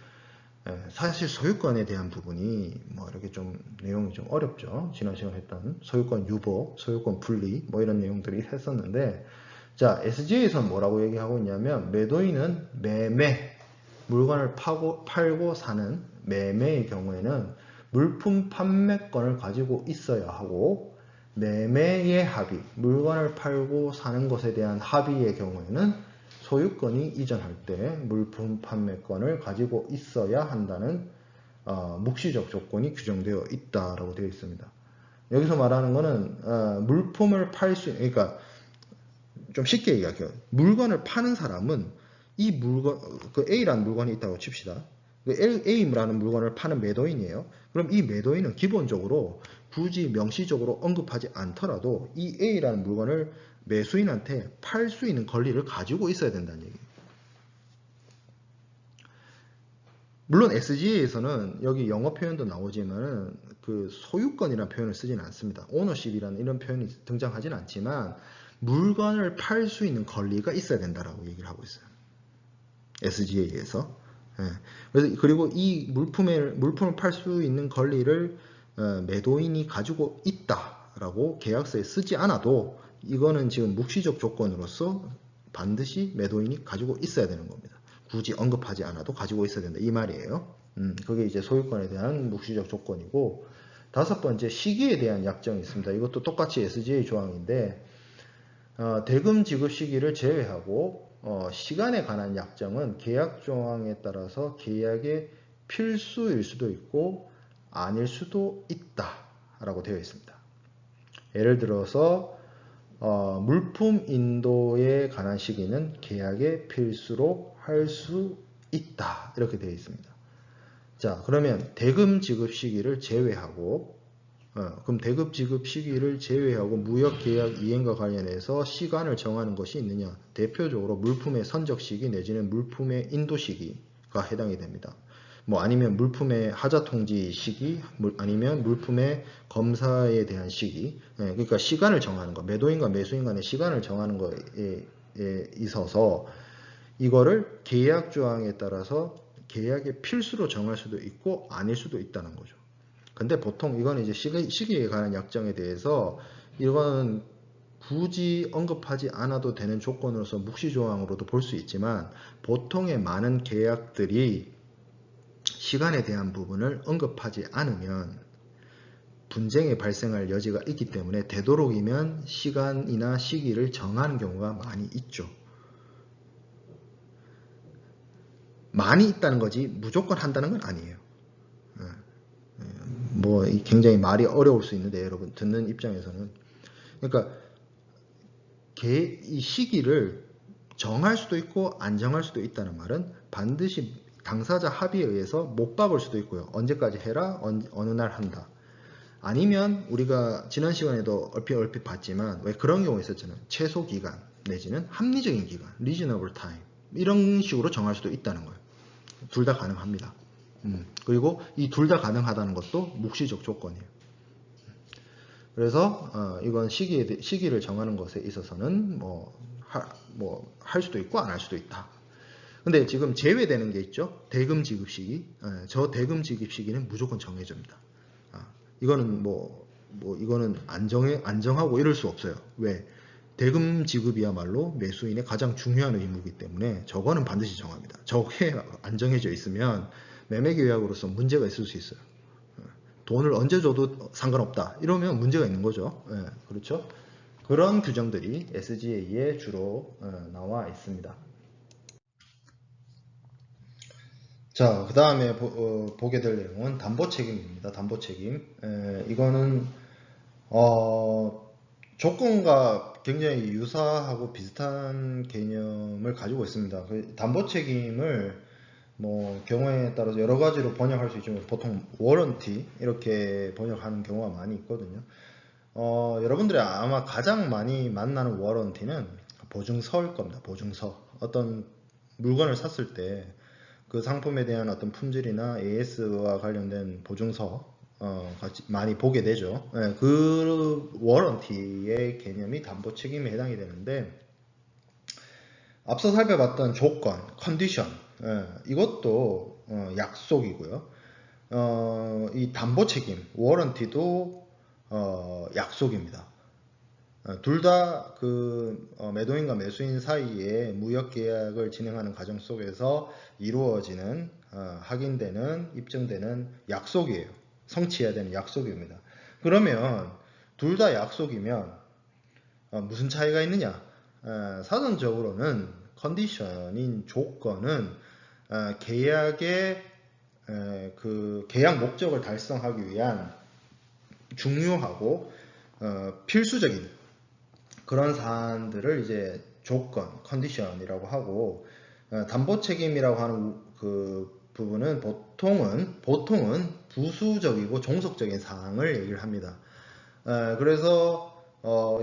사실 소유권에 대한 부분이 뭐 이렇게 좀 내용이 좀 어렵죠. 지난 시간에 했던 소유권 유보, 소유권 분리 뭐 이런 내용들이 했었는데, 자, SGA에서는 뭐라고 얘기하고 있냐면 매도인은 매매, 물건을 팔고 사는 매매의 경우에는 물품 판매권을 가지고 있어야 하고, 매매의 합의, 물건을 팔고 사는 것에 대한 합의의 경우에는 소유권이 이전할 때 물품 판매권을 가지고 있어야 한다는 묵시적 조건이 규정되어 있다라고 되어 있습니다. 여기서 말하는 거는 물품을 팔 수, 그러니까 좀 쉽게 얘기할게요. 물건을 파는 사람은 이 물건, 그 A라는 물건이 있다고 칩시다. A라는 물건을 파는 매도인이에요. 그럼 이 매도인은 기본적으로 굳이 명시적으로 언급하지 않더라도 이 A라는 물건을 매수인한테 팔 수 있는 권리를 가지고 있어야 된다는 얘기예요. 물론 SGA에서는 여기 영어 표현도 나오지만 그 소유권이라는 표현을 쓰지는 않습니다. 오너십이라는 이런 표현이 등장하지는 않지만 물건을 팔 수 있는 권리가 있어야 된다라고 얘기를 하고 있어요. SGA에서. 그래서 그리고 이 물품을 팔 수 있는 권리를 매도인이 가지고 있다라고 계약서에 쓰지 않아도 이거는 지금 묵시적 조건으로서 반드시 매도인이 가지고 있어야 되는 겁니다. 굳이 언급하지 않아도 가지고 있어야 된다 이 말이에요. 그게 이제 소유권에 대한 묵시적 조건이고, 다섯 번째 시기에 대한 약정이 있습니다. 이것도 똑같이 SGA 조항인데 대금 지급 시기를 제외하고 시간에 관한 약정은 계약 조항에 따라서 계약의 필수일 수도 있고 아닐 수도 있다라고 되어 있습니다. 예를 들어서 물품 인도에 관한 시기는 계약의 필수로 할 수 있다 이렇게 되어 있습니다. 자, 그러면 대금 지급 시기를 제외하고 그럼 대금 지급 시기를 제외하고 무역계약 이행과 관련해서 시간을 정하는 것이 있느냐? 대표적으로 물품의 선적 시기 내지는 물품의 인도 시기가 해당이 됩니다. 뭐 아니면 물품의 하자 통지 시기, 아니면 물품의 검사에 대한 시기. 그러니까 시간을 정하는 거, 매도인과 매수인 간의 시간을 정하는 거에 있어서 이거를 계약 조항에 따라서 계약의 필수로 정할 수도 있고 아닐 수도 있다는 거죠. 근데 보통 이건 이제 시기에 관한 약정에 대해서 이거는 굳이 언급하지 않아도 되는 조건으로서 묵시조항으로도 볼 수 있지만 보통의 많은 계약들이 시간에 대한 부분을 언급하지 않으면 분쟁이 발생할 여지가 있기 때문에 되도록이면 시간이나 시기를 정하는 경우가 많이 있죠. 많이 있다는 거지 무조건 한다는 건 아니에요. 뭐 굉장히 말이 어려울 수 있는데 여러분 듣는 입장에서는 그러니까 이 시기를 정할 수도 있고 안 정할 수도 있다는 말은 반드시 당사자 합의에 의해서 못 박을 수도 있고요. 언제까지 해라, 어느 날 한다. 아니면 우리가 지난 시간에도 얼핏 봤지만 왜 그런 경우 있었잖아요. 최소 기간 내지는 합리적인 기간, reasonable time 이런 식으로 정할 수도 있다는 거예요. 둘 다 가능합니다. 그리고 이 둘 다 가능하다는 것도 묵시적 조건이에요. 그래서 이건 시기를 정하는 것에 있어서는 할 수도 있고 안 할 수도 있다. 근데 지금 제외되는 게 있죠. 대금 지급 시기. 저 대금 지급 시기는 무조건 정해집니다. 이거는 이거는 안 정하고 이럴 수 없어요. 왜? 대금 지급이야말로 매수인의 가장 중요한 의무이기 때문에 저거는 반드시 정합니다. 저게 안 정해져 있으면 매매 계약으로서 문제가 있을 수 있어요. 돈을 언제 줘도 상관없다. 이러면 문제가 있는 거죠. 그렇죠? 그런 규정들이 SGA에 주로 나와 있습니다. 자, 그 다음에 보게 될 내용은 담보 책임입니다. 담보 책임. 이거는 조건과 굉장히 유사하고 비슷한 개념을 가지고 있습니다. 그 담보 책임을 경우에 따라서 여러 가지로 번역할 수 있지만 보통 워런티 이렇게 번역하는 경우가 많이 있거든요. 여러분들이 아마 가장 많이 만나는 워런티는 보증서일 겁니다. 보증서. 어떤 물건을 샀을 때 그 상품에 대한 어떤 품질이나 AS와 관련된 보증서 같이 많이 보게 되죠. 그 워런티의 개념이 담보 책임에 해당이 되는데 앞서 살펴봤던 조건, 컨디션 이것도 약속이고요. 이 담보 책임, 워런티도 약속입니다. 둘 다 그 매도인과 매수인 사이에 무역 계약을 진행하는 과정 속에서 이루어지는 확인되는 입증되는 약속이에요. 성취해야 되는 약속입니다. 그러면 둘 다 약속이면 무슨 차이가 있느냐? 사전적으로는 컨디션인 조건은 계약의 그 계약 목적을 달성하기 위한 중요하고 필수적인 그런 사안들을 이제 조건, 컨디션이라고 하고 담보 책임이라고 하는 그 부분은 보통은 부수적이고 종속적인 사항을 얘기를 합니다. 그래서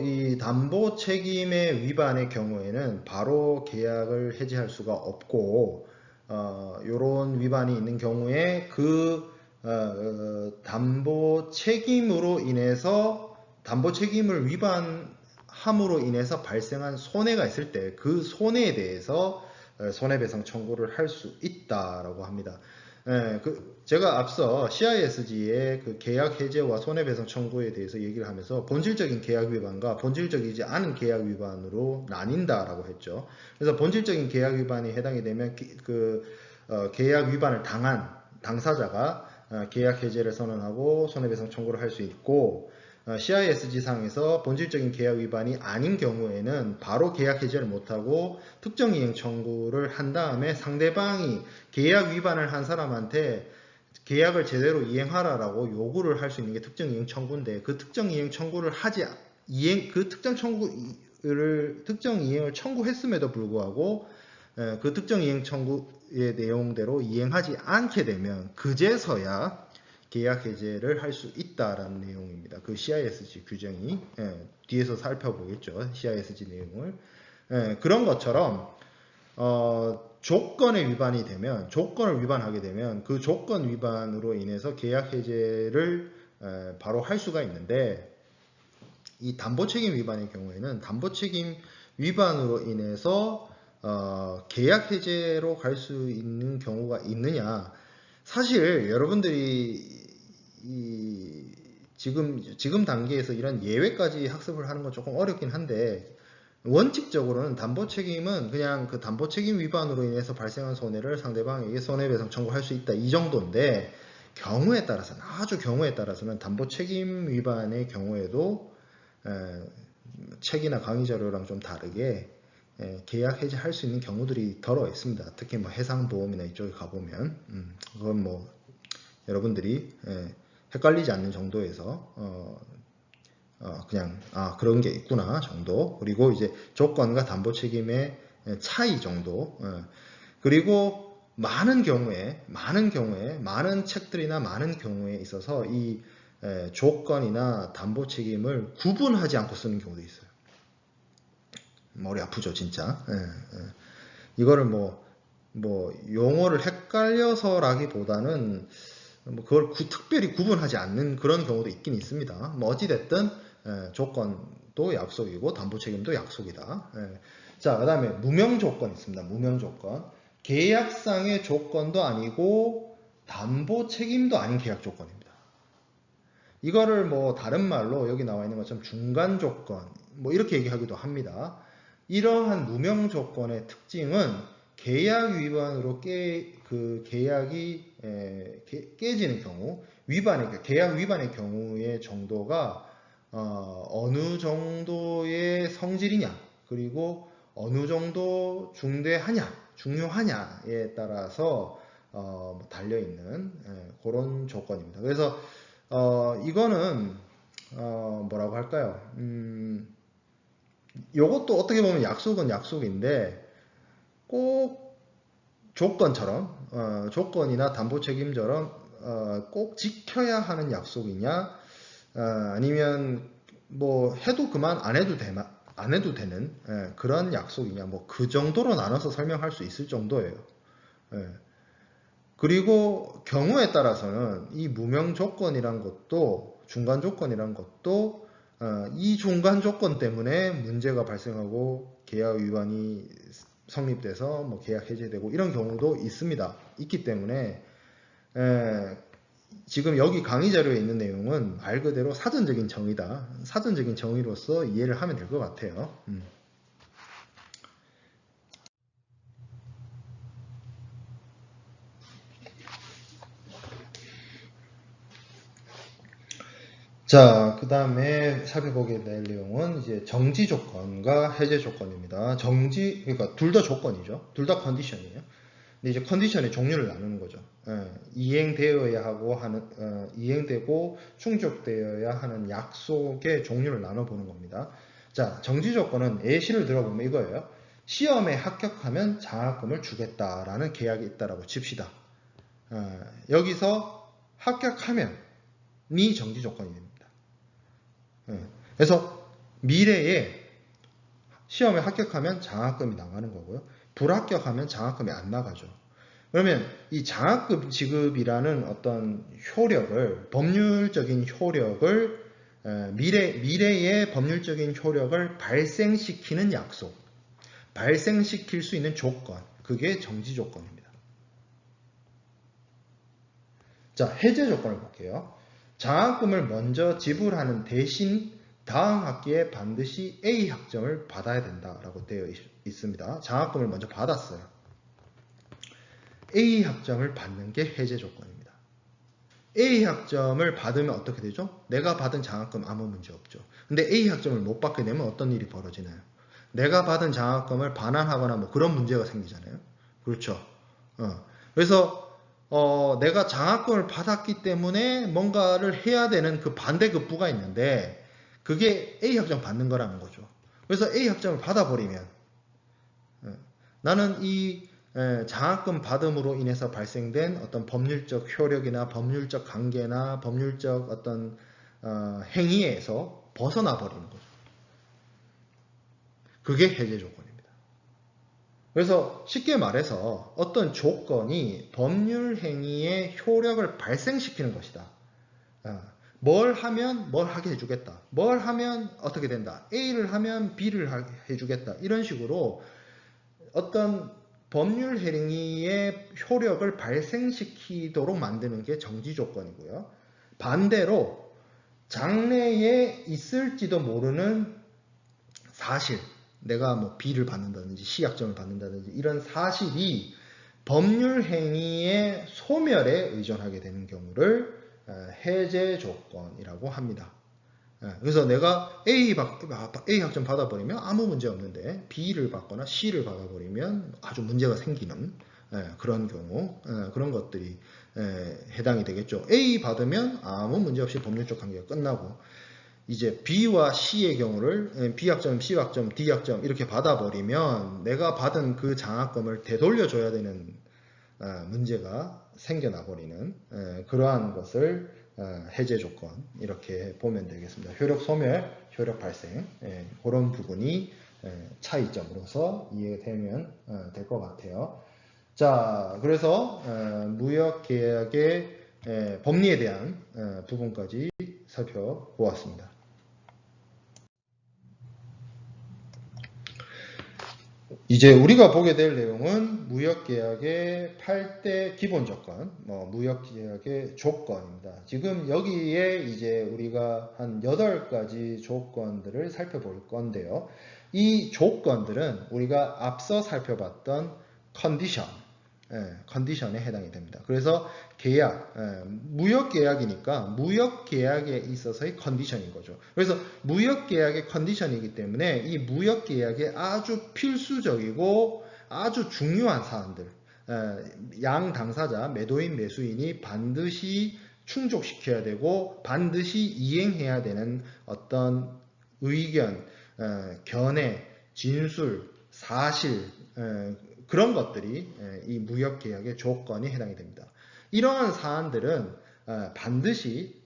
이 담보 책임의 위반의 경우에는 바로 계약을 해지할 수가 없고 이런 위반이 있는 경우에 그 담보 책임으로 인해서 담보 책임을 위반함으로 인해서 발생한 손해가 있을 때 그 손해에 대해서 손해배상 청구를 할 수 있다라고 합니다. 제가 앞서 CISG의 그 계약 해제와 손해배상 청구에 대해서 얘기를 하면서 본질적인 계약 위반과 본질적이지 않은 계약 위반으로 나뉜다라고 했죠. 그래서 본질적인 계약 위반이 해당이 되면 계약 위반을 당한 당사자가 계약 해제를 선언하고 손해배상 청구를 할 수 있고 CISG 상에서 본질적인 계약 위반이 아닌 경우에는 바로 계약 해제를 못하고 특정 이행 청구를 한 다음에 상대방이 계약 위반을 한 사람한테 계약을 제대로 이행하라라고 요구를 할 수 있는 게 특정 이행 청구인데 그 특정 이행 청구를 특정 이행을 청구했음에도 불구하고 그 특정 이행 청구의 내용대로 이행하지 않게 되면 그제서야 계약 해제를 할 수 있다라는 내용입니다. 그 CISG 규정이 뒤에서 살펴보겠죠. CISG 내용을 그런 것처럼 조건을 위반하게 되면 그 조건 위반으로 인해서 계약 해제를 바로 할 수가 있는데 이 담보 책임 위반의 경우에는 담보 책임 위반으로 인해서 계약 해제로 갈 수 있는 경우가 있느냐? 사실 여러분들이 지금 단계에서 이런 예외까지 학습을 하는 건 조금 어렵긴 한데 원칙적으로는 담보 책임은 그냥 그 담보 책임 위반으로 인해서 발생한 손해를 상대방에게 손해배상 청구할 수 있다 이 정도인데 아주 경우에 따라서는 담보 책임 위반의 경우에도 책이나 강의 자료랑 좀 다르게 계약 해지할 수 있는 경우들이 더러 있습니다. 특히 해상보험이나 이쪽에 가보면 그건 여러분들이 헷갈리지 않는 정도에서 그냥 그런 게 있구나 정도. 그리고 이제 조건과 담보 책임의 차이 정도. 그리고 많은 책들이나 많은 경우에 있어서 이 조건이나 담보 책임을 구분하지 않고 쓰는 경우도 있어요. 머리 아프죠 진짜. 이거를 뭐 용어를 헷갈려서라기보다는 뭐 그걸 특별히 구분하지 않는 그런 경우도 있긴 있습니다. 뭐 어찌됐든 조건도 약속이고 담보 책임도 약속이다. 자, 그 다음에 무명 조건 있습니다. 무명 조건. 계약상의 조건도 아니고 담보 책임도 아닌 계약 조건입니다. 이거를 뭐 다른 말로 여기 나와 있는 것처럼 중간 조건 뭐 이렇게 얘기하기도 합니다. 이러한 무명 조건의 특징은 계약 위반으로 그 계약이 깨지는 경우, 계약 위반의 경우의 정도가 어느 정도의 성질이냐, 그리고 어느 정도 중요하냐에 따라서 달려있는 그런 조건입니다. 그래서 이거는 뭐라고 할까요? 요것도 어떻게 보면 약속은 약속인데 꼭 조건이나 담보 책임처럼 꼭 지켜야 하는 약속이냐, 아니면 뭐 해도 그만 안 해도 되는 그런 약속이냐, 뭐 그 정도로 나눠서 설명할 수 있을 정도예요. 그리고 경우에 따라서는 이 무명 조건이란 것도, 중간 조건이란 것도 이 중간 조건 때문에 문제가 발생하고 계약 위반이 성립돼서 뭐 계약 해제되고 이런 경우도 있기 때문에 지금 여기 강의 자료에 있는 내용은 말 그대로 사전적인 정의다. 사전적인 정의로서 이해를 하면 될 것 같아요. 자, 그 다음에 살펴보게 될 내용은 이제 정지 조건과 해제 조건입니다. 그러니까 둘 다 조건이죠. 둘 다 컨디션이에요. 근데 이제 컨디션의 종류를 나누는 거죠. 이행되어야 하고 이행되고 충족되어야 하는 약속의 종류를 나눠보는 겁니다. 자, 정지 조건은 예시를 들어보면 이거예요. 시험에 합격하면 장학금을 주겠다라는 계약이 있다라고 칩시다. 여기서 합격하면이 정지 조건이 됩니다. 그래서 미래에 시험에 합격하면 장학금이 나가는 거고요. 불합격하면 장학금이 안 나가죠. 그러면 이 장학금 지급이라는 어떤 법률적인 효력을, 미래의 법률적인 효력을 발생시키는 약속, 발생시킬 수 있는 조건, 그게 정지 조건입니다. 자, 해제 조건을 볼게요. 장학금을 먼저 지불하는 대신 다음 학기에 반드시 A 학점을 받아야 된다라고 되어 있습니다. 장학금을 먼저 받았어요. A 학점을 받는 게 해제 조건입니다. A 학점을 받으면 어떻게 되죠? 내가 받은 장학금 아무 문제 없죠. 근데 A 학점을 못 받게 되면 어떤 일이 벌어지나요? 내가 받은 장학금을 반환하거나 뭐 그런 문제가 생기잖아요. 그렇죠. 그래서 내가 장학금을 받았기 때문에 뭔가를 해야 되는 그 반대급부가 있는데 그게 A 학점 받는 거라는 거죠. 그래서 A 학점을 받아버리면 나는 이 장학금 받음으로 인해서 발생된 어떤 법률적 효력이나 법률적 관계나 법률적 어떤 행위에서 벗어나 버리는 거죠. 그게 해제 조건입니다. 그래서 쉽게 말해서 어떤 조건이 법률 행위의 효력을 발생시키는 것이다. 뭘 하면 뭘 하게 해주겠다. 뭘 하면 어떻게 된다. A를 하면 B를 해주겠다. 이런 식으로 어떤 법률 행위의 효력을 발생시키도록 만드는 게 정지 조건이고요. 반대로 장래에 있을지도 모르는 사실, 내가 뭐 B를 받는다든지 C학점을 받는다든지 이런 사실이 법률 행위의 소멸에 의존하게 되는 경우를 해제 조건이라고 합니다. 그래서 내가 A 학점 받아버리면 아무 문제 없는데 B를 받거나 C를 받아버리면 아주 문제가 생기는 그런 경우, 그런 것들이 해당이 되겠죠. A 받으면 아무 문제 없이 법률적 관계가 끝나고 이제 B와 C의 경우를 B학점, C학점, D학점 이렇게 받아버리면 내가 받은 그 장학금을 되돌려줘야 되는 문제가 생겨나버리는 그러한 것을 해제 조건 이렇게 보면 되겠습니다. 효력 소멸, 효력 발생 그런 부분이 차이점으로서 이해되면 될 것 같아요. 자, 그래서 무역계약의 법리에 대한 부분까지 살펴보았습니다. 이제 우리가 보게 될 내용은 무역계약의 8대 기본 조건, 무역계약의 조건입니다. 지금 여기에 이제 우리가 한 8가지 조건들을 살펴볼 건데요. 이 조건들은 우리가 앞서 살펴봤던 컨디션에 해당이 됩니다. 그래서 계약, 무역계약이니까 무역계약에 있어서의 컨디션인 거죠. 그래서 무역계약의 컨디션이기 때문에 이 무역계약의 아주 필수적이고 아주 중요한 사안들, 양 당사자, 매도인, 매수인이 반드시 충족시켜야 되고 반드시 이행해야 되는 어떤 의견, 견해, 진술, 사실, 그런 것들이 이 무역계약의 조건에 해당이 됩니다. 이러한 사안들은 반드시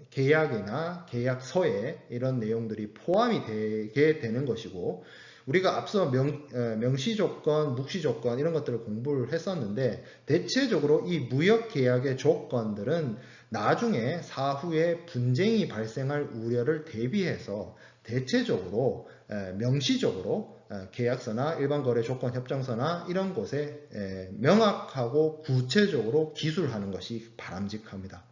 계약이나 계약서에 이런 내용들이 포함이 되게 되는 것이고, 우리가 앞서 명시조건, 묵시조건 이런 것들을 공부를 했었는데, 대체적으로 이 무역계약의 조건들은 나중에 사후에 분쟁이 발생할 우려를 대비해서 대체적으로 명시적으로 계약서나 일반거래조건협정서나 이런 곳에 명확하고 구체적으로 기술하는 것이 바람직합니다.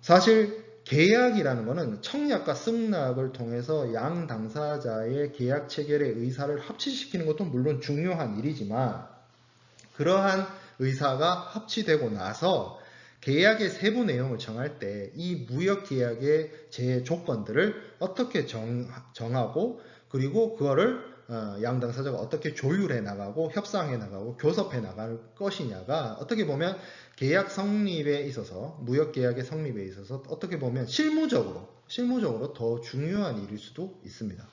사실 계약이라는 것은 청약과 승낙을 통해서 양 당사자의 계약 체결의 의사를 합치시키는 것도 물론 중요한 일이지만, 그러한 의사가 합치되고 나서 계약의 세부 내용을 정할 때 이 무역계약의 제조건들을 어떻게 정하고, 그리고 그거를 양 당사자가 어떻게 조율해 나가고 협상해 나가고 교섭해 나갈 것이냐가 어떻게 보면 계약 성립에 있어서, 무역계약의 성립에 있어서 어떻게 보면 실무적으로 더 중요한 일일 수도 있습니다.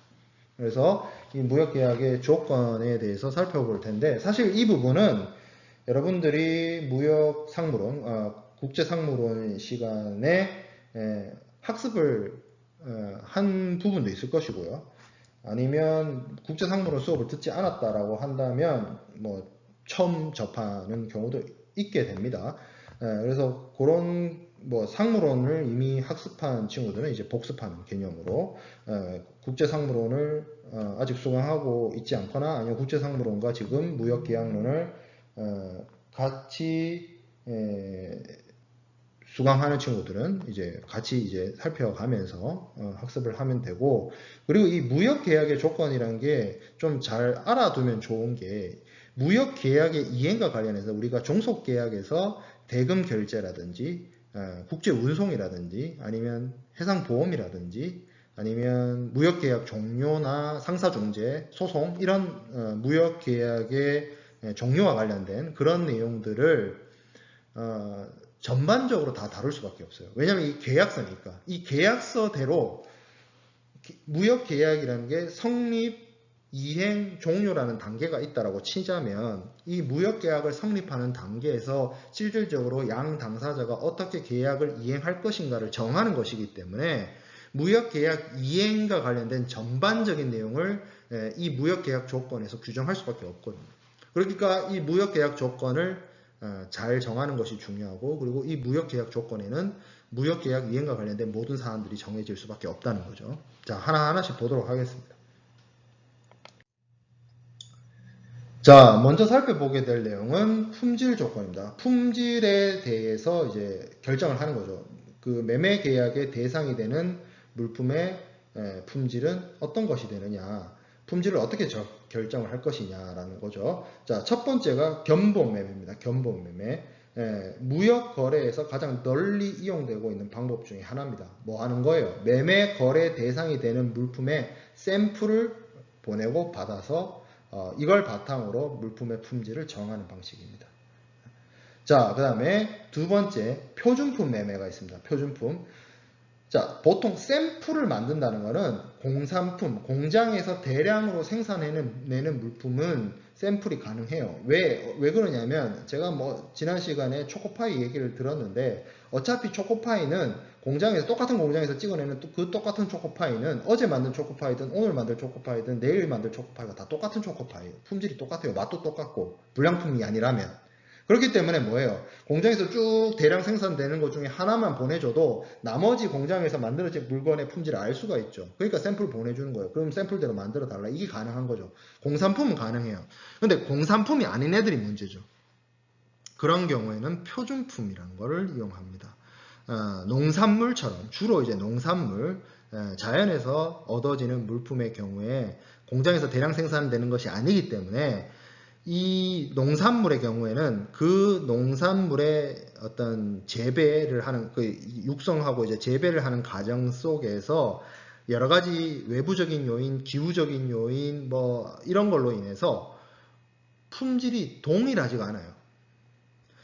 그래서 이 무역계약의 조건에 대해서 살펴볼 텐데, 사실 이 부분은 여러분들이 무역상무론, 국제상무론 시간에 학습을 한 부분도 있을 것이고요. 아니면 국제상무론 수업을 듣지 않았다라고 한다면 처음 접하는 경우도 있게 됩니다. 그래서 그런 상무론을 이미 학습한 친구들은 이제 복습하는 개념으로 국제상무론을 아직 수강하고 있지 않거나, 아니면 국제상무론과 지금 무역계약론을 같이 수강하는 친구들은 이제 같이 이제 살펴가면서 학습을 하면 되고, 그리고 이 무역계약의 조건이라는 게 좀 잘 알아두면 좋은 게, 무역계약의 이행과 관련해서 우리가 종속계약에서 대금 결제라든지 국제운송이라든지 아니면 해상보험이라든지 아니면 무역계약 종료나 상사중재, 소송, 이런 무역계약의 종료와 관련된 그런 내용들을 전반적으로 다 다룰 수밖에 없어요. 왜냐하면 이 계약서니까. 이 계약서대로 무역계약이라는 게 성립, 이행, 종료라는 단계가 있다라고 치자면, 이 무역계약을 성립하는 단계에서 실질적으로 양 당사자가 어떻게 계약을 이행할 것인가를 정하는 것이기 때문에 무역계약 이행과 관련된 전반적인 내용을 이 무역계약 조건에서 규정할 수밖에 없거든요. 그러니까 이 무역계약 조건을 잘 정하는 것이 중요하고, 그리고 이 무역계약 조건에는 무역계약 이행과 관련된 모든 사안들이 정해질 수밖에 없다는 거죠. 자, 하나하나씩 보도록 하겠습니다. 자, 먼저 살펴보게 될 내용은 품질 조건입니다. 품질에 대해서 이제 결정을 하는 거죠. 그 매매 계약의 대상이 되는 물품의 품질은 어떤 것이 되느냐, 품질을 어떻게 결정을 할 것이냐라는 거죠. 자, 첫 번째가 견본매매입니다. 견본매매. 무역 거래에서 가장 널리 이용되고 있는 방법 중에 하나입니다. 뭐 하는 거예요? 매매 거래 대상이 되는 물품의 샘플을 보내고 받아서 이걸 바탕으로 물품의 품질을 정하는 방식입니다. 자, 그 다음에 두 번째, 표준품 매매가 있습니다. 표준품. 자, 보통 샘플을 만든다는 것은 공산품, 공장에서 대량으로 생산해내는 물품은 샘플이 가능해요. 왜 그러냐면, 제가 지난 시간에 초코파이 얘기를 들었는데, 어차피 초코파이는 공장에서 똑같은 공장에서 찍어내는 그 똑같은 초코파이는 어제 만든 초코파이든 오늘 만든 초코파이든 내일 만든 초코파이가 다 똑같은 초코파이예요. 품질이 똑같아요. 맛도 똑같고 불량품이 아니라면. 그렇기 때문에 뭐예요? 공장에서 쭉 대량 생산되는 것 중에 하나만 보내줘도 나머지 공장에서 만들어진 물건의 품질을 알 수가 있죠. 그러니까 샘플 보내주는 거예요. 그럼 샘플대로 만들어 달라. 이게 가능한 거죠. 공산품은 가능해요. 근데 공산품이 아닌 애들이 문제죠. 그런 경우에는 표준품이라는 것을 이용합니다. 농산물처럼 주로 이제 농산물, 자연에서 얻어지는 물품의 경우에 공장에서 대량 생산되는 것이 아니기 때문에 이 농산물의 경우에는 그 농산물의 어떤 재배를 하는 그 육성하고 이제 재배를 하는 과정 속에서 여러 가지 외부적인 요인, 기후적인 요인 뭐 이런 걸로 인해서 품질이 동일하지가 않아요.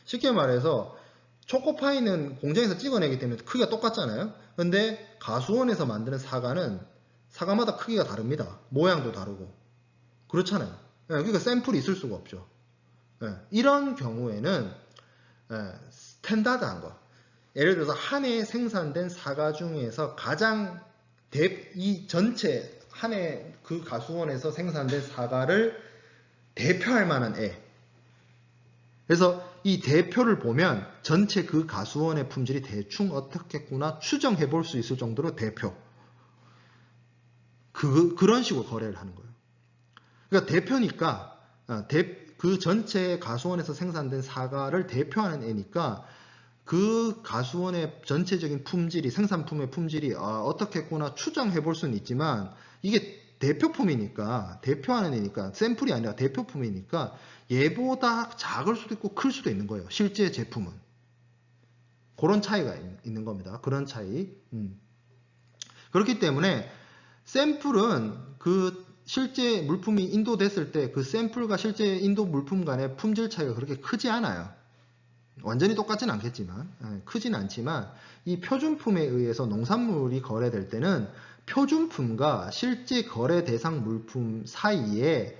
쉽게 말해서 초코파이는 공장에서 찍어내기 때문에 크기가 똑같잖아요. 근데 가수원에서 만드는 사과는 사과마다 크기가 다릅니다. 모양도 다르고 그렇잖아요. 그러니까 샘플이 있을 수가 없죠. 이런 경우에는 스탠다드한 거. 예를 들어서 한 해 생산된 사과 중에서 가장 이 전체 한 해 그 가수원에서 생산된 사과를 대표할 만한 애. 그래서 이 대표를 보면 전체 그 가수원의 품질이 대충 어떻겠구나 추정해 볼 수 있을 정도로 대표. 그런 식으로 거래를 하는 거예요. 그러니까 대표니까 그 전체 가수원에서 생산된 사과를 대표하는 애니까 그 가수원의 전체적인 품질이 생산품의 품질이 어떻겠구나 추정해 볼 수는 있지만 이게 대표품이니까 대표하는 애니까 샘플이 아니라 대표품이니까 얘보다 작을 수도 있고 클 수도 있는 거예요. 실제 제품은. 그런 차이가 있는 겁니다. 그런 차이. 그렇기 때문에 샘플은 그 실제 물품이 인도됐을 때 그 샘플과 실제 인도 물품 간의 품질 차이가 그렇게 크지 않아요. 완전히 똑같진 않겠지만 크진 않지만 이 표준품에 의해서 농산물이 거래될 때는 표준품과 실제 거래 대상 물품 사이에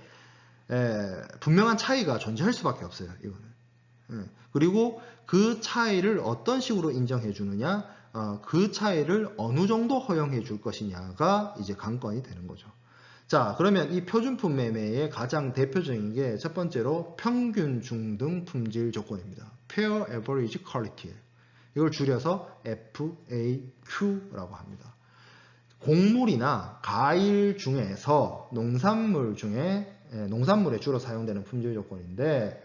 분명한 차이가 존재할 수밖에 없어요. 이거는. 그리고 그 차이를 어떤 식으로 인정해 주느냐, 그 차이를 어느 정도 허용해 줄 것이냐가 이제 관건이 되는 거죠. 자, 그러면 이 표준품 매매의 가장 대표적인 게 첫 번째로 평균 중등 품질 조건입니다. Fair Average Quality. 이걸 줄여서 FAQ라고 합니다. 곡물이나 과일 중에서 농산물 중에 농산물에 주로 사용되는 품질 조건인데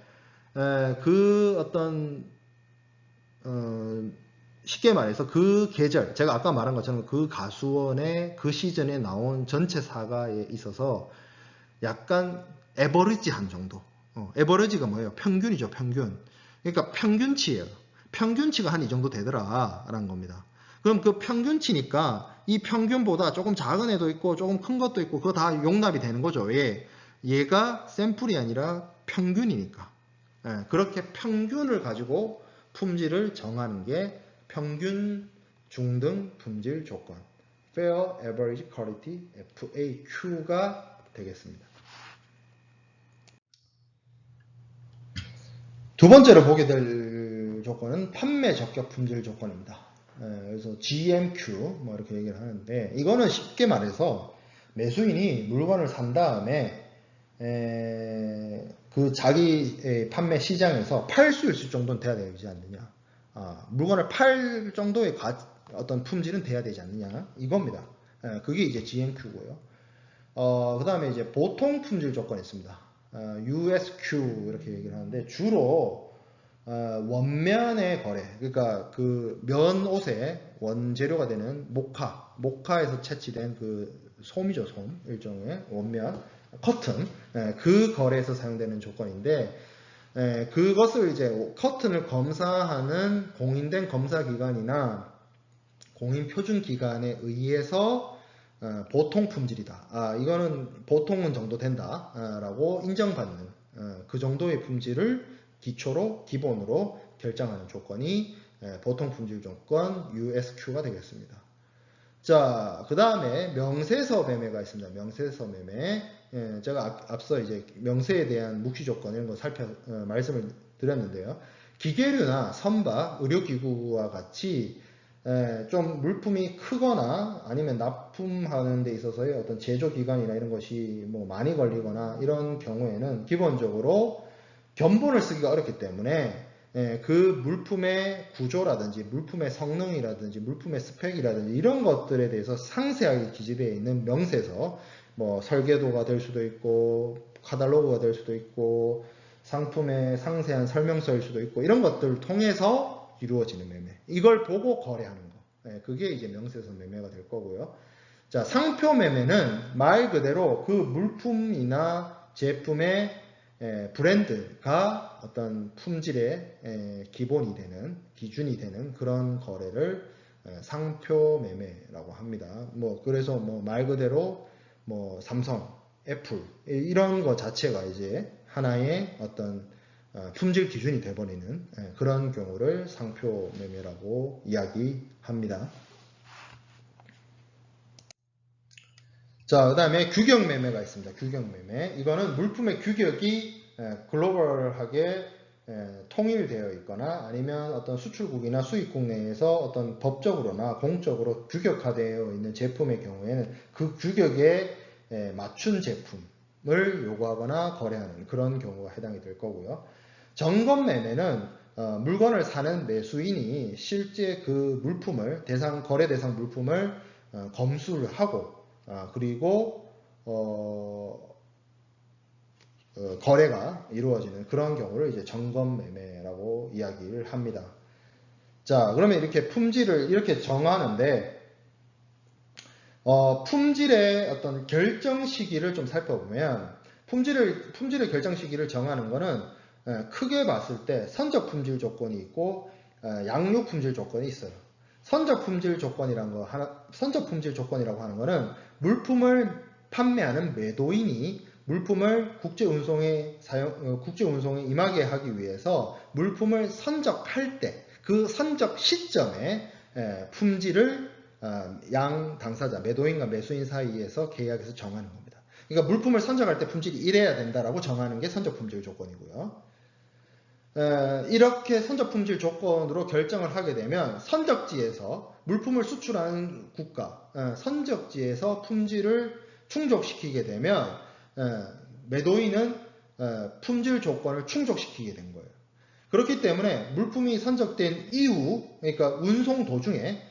그 어떤 쉽게 말해서 그 계절, 제가 아까 말한 것처럼 그 가수원의 그 시즌에 나온 전체 사과에 있어서 약간 에버리지한 정도. 에버리지가 뭐예요? 평균이죠, 평균. 그러니까 평균치예요. 평균치가 한 이 정도 되더라 라는 겁니다. 그럼 그 평균치니까 이 평균보다 조금 작은 애도 있고 조금 큰 것도 있고 그거 다 용납이 되는 거죠. 왜? 얘가 샘플이 아니라 평균이니까. 그렇게 평균을 가지고 품질을 정하는 게 평균 중등 품질 조건 Fair Average Quality FAQ가 되겠습니다. 두 번째로 보게 될 조건은 판매 적격 품질 조건입니다. 그래서 GMQ 뭐 이렇게 얘기를 하는데 이거는 쉽게 말해서 매수인이 물건을 산 다음에 그 자기 판매 시장에서 팔 수 있을 정도는 돼야 되지 않느냐. 물건을 팔 정도의 어떤 품질은 돼야 되지 않느냐. 이겁니다. 그게 이제 GMQ고요. 그 다음에 이제 보통 품질 조건이 있습니다. USQ 이렇게 얘기를 하는데 주로 원면의 거래, 그러니까 그 면 옷의 원재료가 되는 모카에서 채취된 그 솜이죠, 솜 일종의 원면, 커튼, 그 거래에서 사용되는 조건인데 그것을 이제 커튼을 검사하는 공인된 검사기관이나 공인표준기관에 의해서 보통 품질이다. 이거는 보통은 정도 된다. 라고 인정받는 그 정도의 품질을 기본으로 결정하는 조건이 보통 품질 조건 USQ가 되겠습니다. 자, 그 다음에 명세서 매매가 있습니다. 명세서 매매. 제가 앞서 이제 명세에 대한 묵시 조건 이런 거 말씀을 드렸는데요. 기계류나 선박, 의료기구와 같이 좀 물품이 크거나 아니면 납품하는 데 있어서의 어떤 제조 기간이나 이런 것이 뭐 많이 걸리거나 이런 경우에는 기본적으로 견본을 쓰기가 어렵기 때문에 그 물품의 구조라든지 물품의 성능이라든지 물품의 스펙이라든지 이런 것들에 대해서 상세하게 기재되어 있는 명세서 뭐 설계도가 될 수도 있고 카탈로그가 될 수도 있고 상품의 상세한 설명서일 수도 있고 이런 것들을 통해서 이루어지는 매매. 이걸 보고 거래하는 거. 그게 이제 명세서 매매가 될 거고요. 자, 상표 매매는 말 그대로 그 물품이나 제품의 브랜드가 어떤 품질의 기본이 되는, 기준이 되는 그런 거래를 상표 매매라고 합니다. 뭐, 그래서 뭐 말 그대로 뭐 삼성, 애플, 이런 거 자체가 이제 하나의 어떤 품질 기준이 돼버리는 그런 경우를 상표 매매라고 이야기합니다. 자, 그 다음에 규격 매매가 있습니다. 규격 매매. 이거는 물품의 규격이 글로벌하게 통일되어 있거나 아니면 어떤 수출국이나 수입국 내에서 어떤 법적으로나 공적으로 규격화되어 있는 제품의 경우에는 그 규격에 맞춘 제품을 요구하거나 거래하는 그런 경우가 해당이 될 거고요. 점검 매매는 물건을 사는 매수인이 실제 그 물품을 거래 대상 물품을 검수를 하고 그리고 거래가 이루어지는 그런 경우를 이제 점검 매매라고 이야기를 합니다. 자, 그러면 이렇게 품질을 이렇게 정하는데 품질의 어떤 결정 시기를 좀 살펴보면 품질의 결정 시기를 정하는 거는 크게 봤을 때 선적 품질 조건이 있고 양육 품질 조건이 있어요. 선적 품질 조건이라고 하는 거는 물품을 판매하는 매도인이 물품을 국제 운송에 임하게 하기 위해서 물품을 선적할 때 그 선적 시점에 품질을 양 당사자, 매도인과 매수인 사이에서 계약에서 정하는 겁니다. 그러니까 물품을 선적할 때 품질이 이래야 된다라고 정하는 게 선적 품질 조건이고요. 이렇게 선적 품질 조건으로 결정을 하게 되면 선적지에서 물품을 수출하는 국가, 선적지에서 품질을 충족시키게 되면 매도인은 품질 조건을 충족시키게 된 거예요. 그렇기 때문에 물품이 선적된 이후, 그러니까 운송 도중에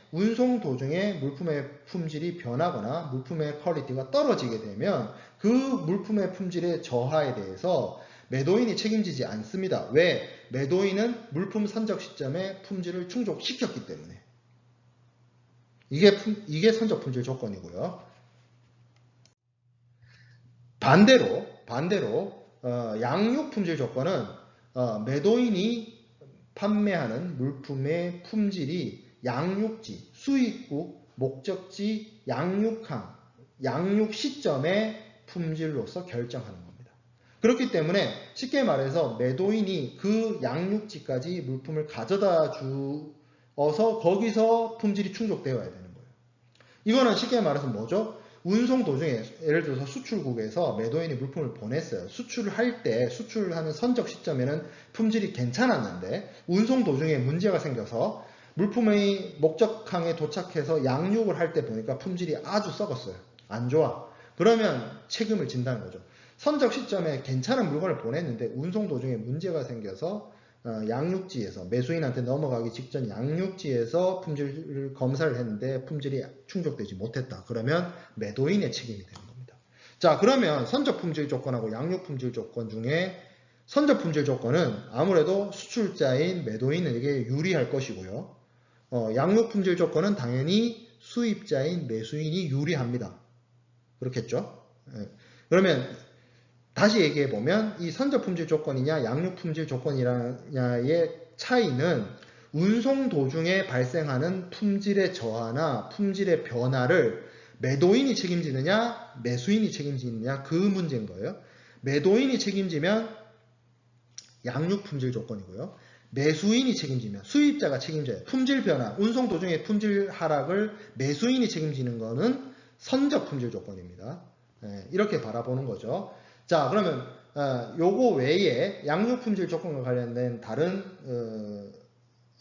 물품의 품질이 변하거나 물품의 퀄리티가 떨어지게 되면 그 물품의 품질의 저하에 대해서 매도인이 책임지지 않습니다. 왜? 매도인은 물품 선적 시점에 품질을 충족시켰기 때문에. 이게 선적 품질 조건이고요. 반대로 양육 품질 조건은 매도인이 판매하는 물품의 품질이 양육지, 수입국, 목적지, 양육 시점의 품질로서 결정하는 겁니다. 그렇기 때문에 쉽게 말해서 매도인이 그 양육지까지 물품을 가져다 주어서 거기서 품질이 충족되어야 되는 거예요. 이거는 쉽게 말해서 뭐죠? 운송 도중에 예를 들어서 수출국에서 매도인이 물품을 보냈어요. 수출하는 선적 시점에는 품질이 괜찮았는데 운송 도중에 문제가 생겨서 물품의 목적항에 도착해서 양육을 할 때 보니까 품질이 아주 썩었어요. 안 좋아. 그러면 책임을 진다는 거죠. 선적 시점에 괜찮은 물건을 보냈는데 운송 도중에 문제가 생겨서 양육지에서 매수인한테 넘어가기 직전 양육지에서 품질 검사를 했는데 품질이 충족되지 못했다. 그러면 매도인의 책임이 되는 겁니다. 자, 그러면 선적 품질 조건하고 양육 품질 조건 중에 선적 품질 조건은 아무래도 수출자인 매도인에게 유리할 것이고요. 양육 품질 조건은 당연히 수입자인 매수인이 유리합니다. 그렇겠죠? 그러면 다시 얘기해 보면 이 선적 품질 조건이냐 양육 품질 조건이냐의 차이는 운송 도중에 발생하는 품질의 저하나 품질의 변화를 매도인이 책임지느냐 매수인이 책임지느냐 그 문제인 거예요. 매도인이 책임지면 양육 품질 조건이고요. 매수인이 책임지면 수입자가 책임져요. 품질 변화, 운송 도중의 품질 하락을 매수인이 책임지는 거는 선적 품질 조건입니다. 이렇게 바라보는 거죠. 자, 그러면 요거 외에 양육 품질 조건과 관련된 다른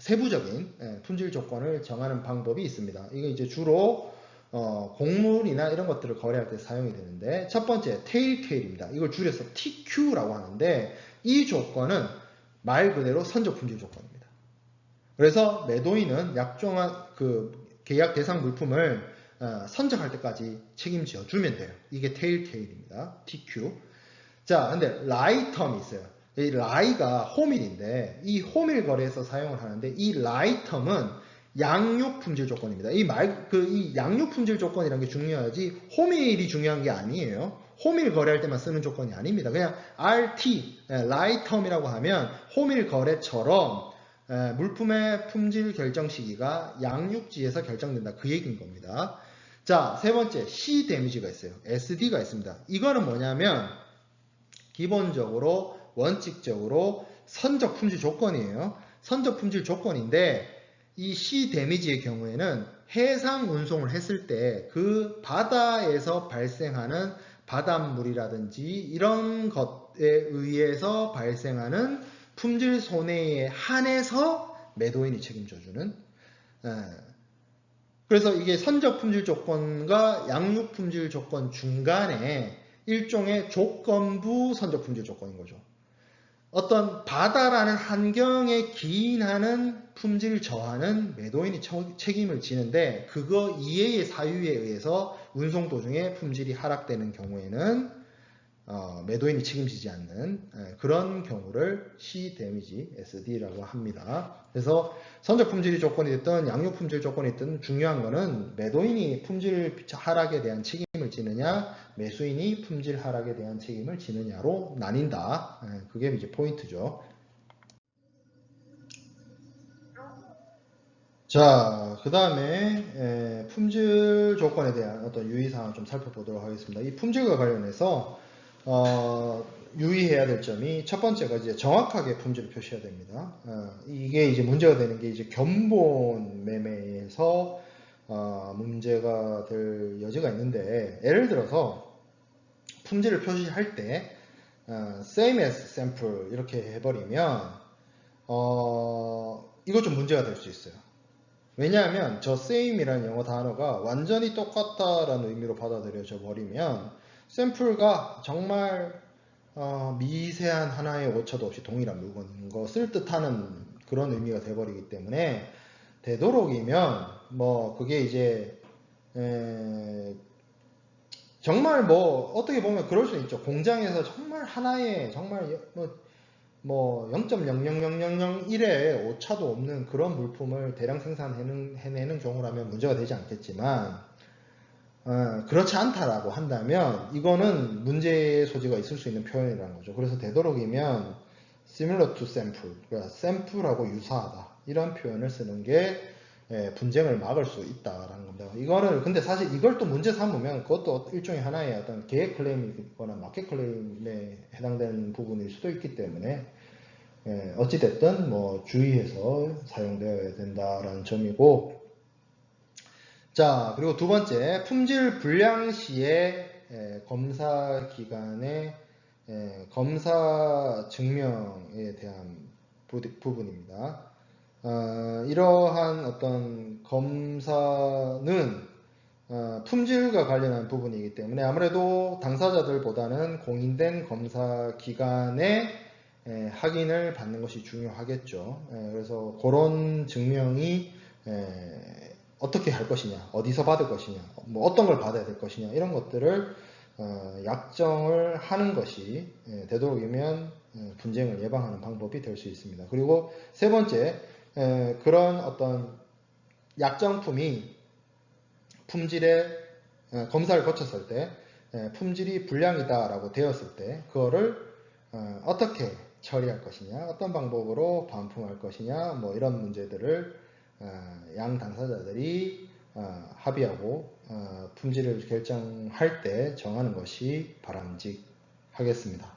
세부적인 품질 조건을 정하는 방법이 있습니다. 이게 이제 주로 곡물이나 이런 것들을 거래할 때 사용이 되는데, 첫 번째 테일테일입니다. 이걸 줄여서 TQ라고 하는데, 이 조건은 말 그대로 선적 품질 조건입니다. 그래서 매도인은 약정한 그 계약 대상 물품을 선적할 때까지 책임져 주면 돼요. 이게 테일테일입니다. TQ. 자, 근데 라이 텀이 있어요. 이 라이가 호밀인데, 이 호밀 거래에서 사용을 하는데, 이 라이 텀은 양육 품질 조건입니다. 이 양육 품질 조건이라는 게 중요하지, 호밀이 중요한 게 아니에요. 호밀 거래할 때만 쓰는 조건이 아닙니다. 그냥 RT, 라이 텀이라고 하면 호밀 거래처럼 물품의 품질 결정 시기가 양육지에서 결정된다. 그 얘기인 겁니다. 자, 세 번째, C 데미지가 있어요. SD가 있습니다. 이거는 뭐냐면, 기본적으로 원칙적으로 선적 품질 조건이에요. 선적 품질 조건인데, 이 C 데미지의 경우에는 해상 운송을 했을 때 그 바다에서 발생하는 바닷물이라든지 이런 것에 의해서 발생하는 품질 손해에 한해서 매도인이 책임져주는, 그래서 이게 선적 품질 조건과 양육 품질 조건 중간에 일종의 조건부 선적 품질 조건인 거죠. 어떤 바다라는 환경에 기인하는 품질 저하는 매도인이 책임을 지는데, 그거 이외의 사유에 의해서 운송 도중에 품질이 하락되는 경우에는 매도인이 책임지지 않는 그런 경우를 C 데미지 SD라고 합니다. 그래서 선적 품질 조건이 됐든 양육 품질 조건이 됐든 중요한 거는 매도인이 품질 하락에 대한 책임을 지느냐, 매수인이 품질 하락에 대한 책임을 지느냐로 나뉜다. 그게 이제 포인트죠. 자, 그 다음에 품질 조건에 대한 어떤 유의사항을 좀 살펴보도록 하겠습니다. 이 품질과 관련해서 유의해야 될 점이, 첫 번째가 이제 정확하게 품질을 표시해야 됩니다. 이게 이제 문제가 되는 게 이제 견본 매매에서 문제가 될 여지가 있는데, 예를 들어서 품질을 표시할 때 same as sample 이렇게 해버리면 이거 좀 문제가 될 수 있어요. 왜냐하면 저 same이라는 영어 단어가 완전히 똑같다라는 의미로 받아들여져 버리면 샘플과 정말 미세한 하나의 오차도 없이 동일한 물건인 것을 뜻하는 그런 의미가 돼버리기 때문에, 되도록이면 뭐 그게 이제 정말 뭐 어떻게 보면 그럴 수 있죠. 공장에서 정말 하나의 정말 뭐 0.00001의 오차도 없는 그런 물품을 대량 생산해내는 경우라면 문제가 되지 않겠지만, 그렇지 않다라고 한다면 이거는 문제의 소지가 있을 수 있는 표현이라는 거죠. 그래서 되도록이면 similar to sample, 그러니까 샘플하고 유사하다, 이런 표현을 쓰는 게 분쟁을 막을 수 있다라는 겁니다. 이거를 근데 사실 이걸 또 문제 삼으면 그것도 일종의 하나의 어떤 계획 클레임이거나 마켓 클레임에 해당되는 부분일 수도 있기 때문에 어찌됐든 뭐 주의해서 사용되어야 된다라는 점이고, 자, 그리고 두 번째, 품질 불량 시에 검사 기관의 검사 증명에 대한 부분입니다. 이러한 어떤 검사는 품질과 관련한 부분이기 때문에 아무래도 당사자들보다는 공인된 검사 기관의 확인을 받는 것이 중요하겠죠. 그래서 그런 증명이 어떻게 할 것이냐, 어디서 받을 것이냐, 뭐 어떤 걸 받아야 될 것이냐, 이런 것들을 약정을 하는 것이 되도록이면 분쟁을 예방하는 방법이 될 수 있습니다. 그리고 세 번째, 그런 어떤 약정품이 품질에 검사를 거쳤을 때 품질이 불량이다라고 되었을 때 그거를 어떻게 처리할 것이냐, 어떤 방법으로 반품할 것이냐, 뭐 이런 문제들을 양 당사자들이 합의하고 품질을 결정할 때 정하는 것이 바람직하겠습니다.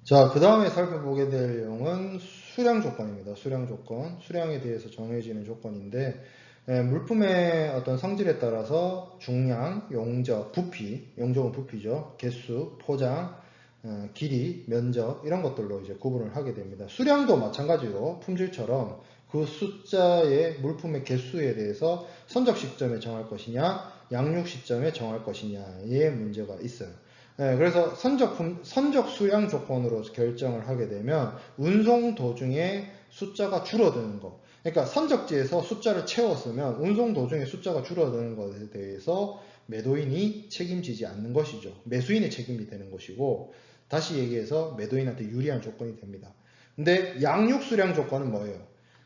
자, 그 다음에 살펴보게 될 내용은 수량 조건입니다. 수량 조건, 수량에 대해서 정해지는 조건인데, 물품의 어떤 성질에 따라서 중량, 용적, 부피, 용적은 부피죠, 개수, 포장, 길이, 면적 이런 것들로 이제 구분을 하게 됩니다. 수량도 마찬가지로 품질처럼 그 숫자의 물품의 개수에 대해서 선적 시점에 정할 것이냐, 양육 시점에 정할 것이냐의 문제가 있어요. 그래서 선적 수량 조건으로 결정을 하게 되면 운송 도중에 숫자가 줄어드는 거. 그러니까 선적지에서 숫자를 채웠으면 운송 도중에 숫자가 줄어드는 것에 대해서 매도인이 책임지지 않는 것이죠. 매수인의 책임이 되는 것이고, 다시 얘기해서 매도인한테 유리한 조건이 됩니다. 근데 양육 수량 조건은 뭐예요?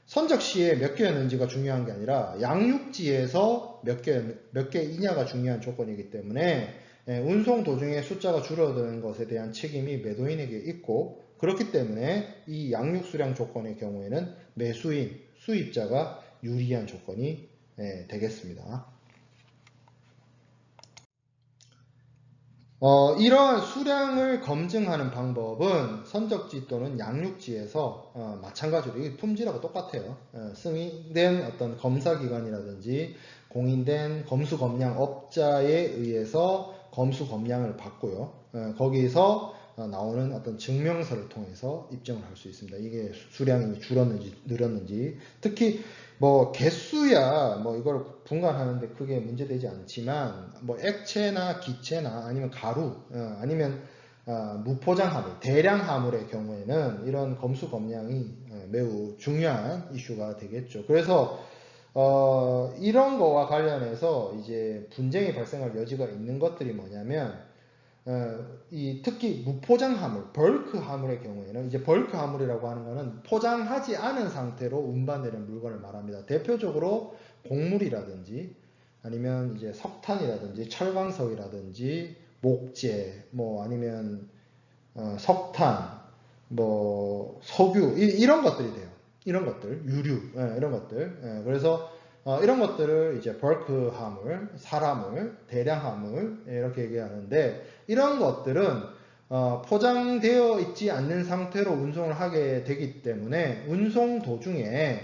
선적시에 몇 개였는지가 중요한 게 아니라 양육지에서 몇 개이냐가 중요한 조건이기 때문에 운송 도중에 숫자가 줄어드는 것에 대한 책임이 매도인에게 있고, 그렇기 때문에 이 양육 수량 조건의 경우에는 매수인, 수입자가 유리한 조건이 되겠습니다. 이러한 수량을 검증하는 방법은 선적지 또는 양육지에서 마찬가지로 이 품질하고 똑같아요. 승인된 어떤 검사기관이라든지 공인된 검수검량 업자에 의해서 검수검량을 받고요. 거기서 나오는 어떤 증명서를 통해서 입증을 할 수 있습니다. 이게 수량이 줄었는지 늘었는지, 특히 뭐 개수야 뭐 이걸 분간하는데 크게 문제되지 않지만, 뭐 액체나 기체나 아니면 가루, 아니면 무포장 화물, 대량 화물의 경우에는 이런 검수 검량이 매우 중요한 이슈가 되겠죠. 그래서 이런 거와 관련해서 이제 분쟁이 발생할 여지가 있는 것들이 뭐냐면, 특히 무포장 화물, 벌크 화물의 경우에는, 이제 벌크 화물이라고 하는 것은 포장하지 않은 상태로 운반되는 물건을 말합니다. 대표적으로 곡물이라든지 아니면 이제 석탄이라든지 철광석이라든지 목재, 뭐 아니면 석탄, 뭐 석유, 이런 것들이 돼요. 이런 것들, 유류, 이런 것들. 그래서 이런 것들을 이제 벌크 화물, 사람을, 대량 화물 이렇게 얘기하는데, 이런 것들은 포장되어 있지 않는 상태로 운송을 하게 되기 때문에 운송 도중에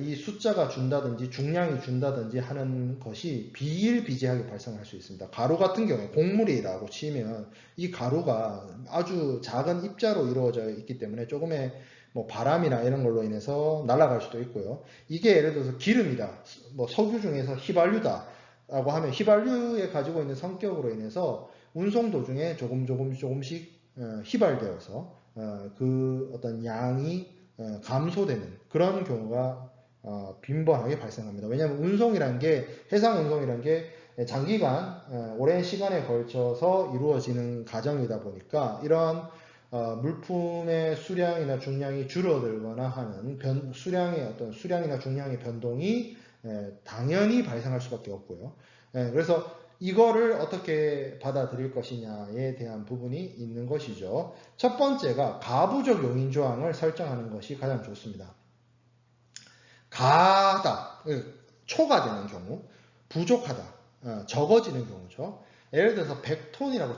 이 숫자가 준다든지 중량이 준다든지 하는 것이 비일비재하게 발생할 수 있습니다. 가루 같은 경우에 곡물이라고 치면 이 가루가 아주 작은 입자로 이루어져 있기 때문에 조금의 뭐 바람이나 이런 걸로 인해서 날아갈 수도 있고요. 이게 예를 들어서 기름이다, 뭐 석유 중에서 휘발유다 라고 하면 휘발유에 가지고 있는 성격으로 인해서 운송 도중에 조금씩 휘발되어서 그 어떤 양이 감소되는 그런 경우가 빈번하게 발생합니다. 왜냐하면 운송이란 게, 해상 운송이란 게 장기간 오랜 시간에 걸쳐서 이루어지는 과정이다 보니까 이런 물품의 수량이나 중량이 줄어들거나 하는 수량이나 중량의 변동이 당연히 발생할 수밖에 없고요. 그래서 이거를 어떻게 받아들일 것이냐에 대한 부분이 있는 것이죠. 첫 번째가 가부적 용인 조항을 설정하는 것이 가장 좋습니다. 가하다, 초과되는 경우, 부족하다, 적어지는 경우죠. 예를 들어서 100톤이라고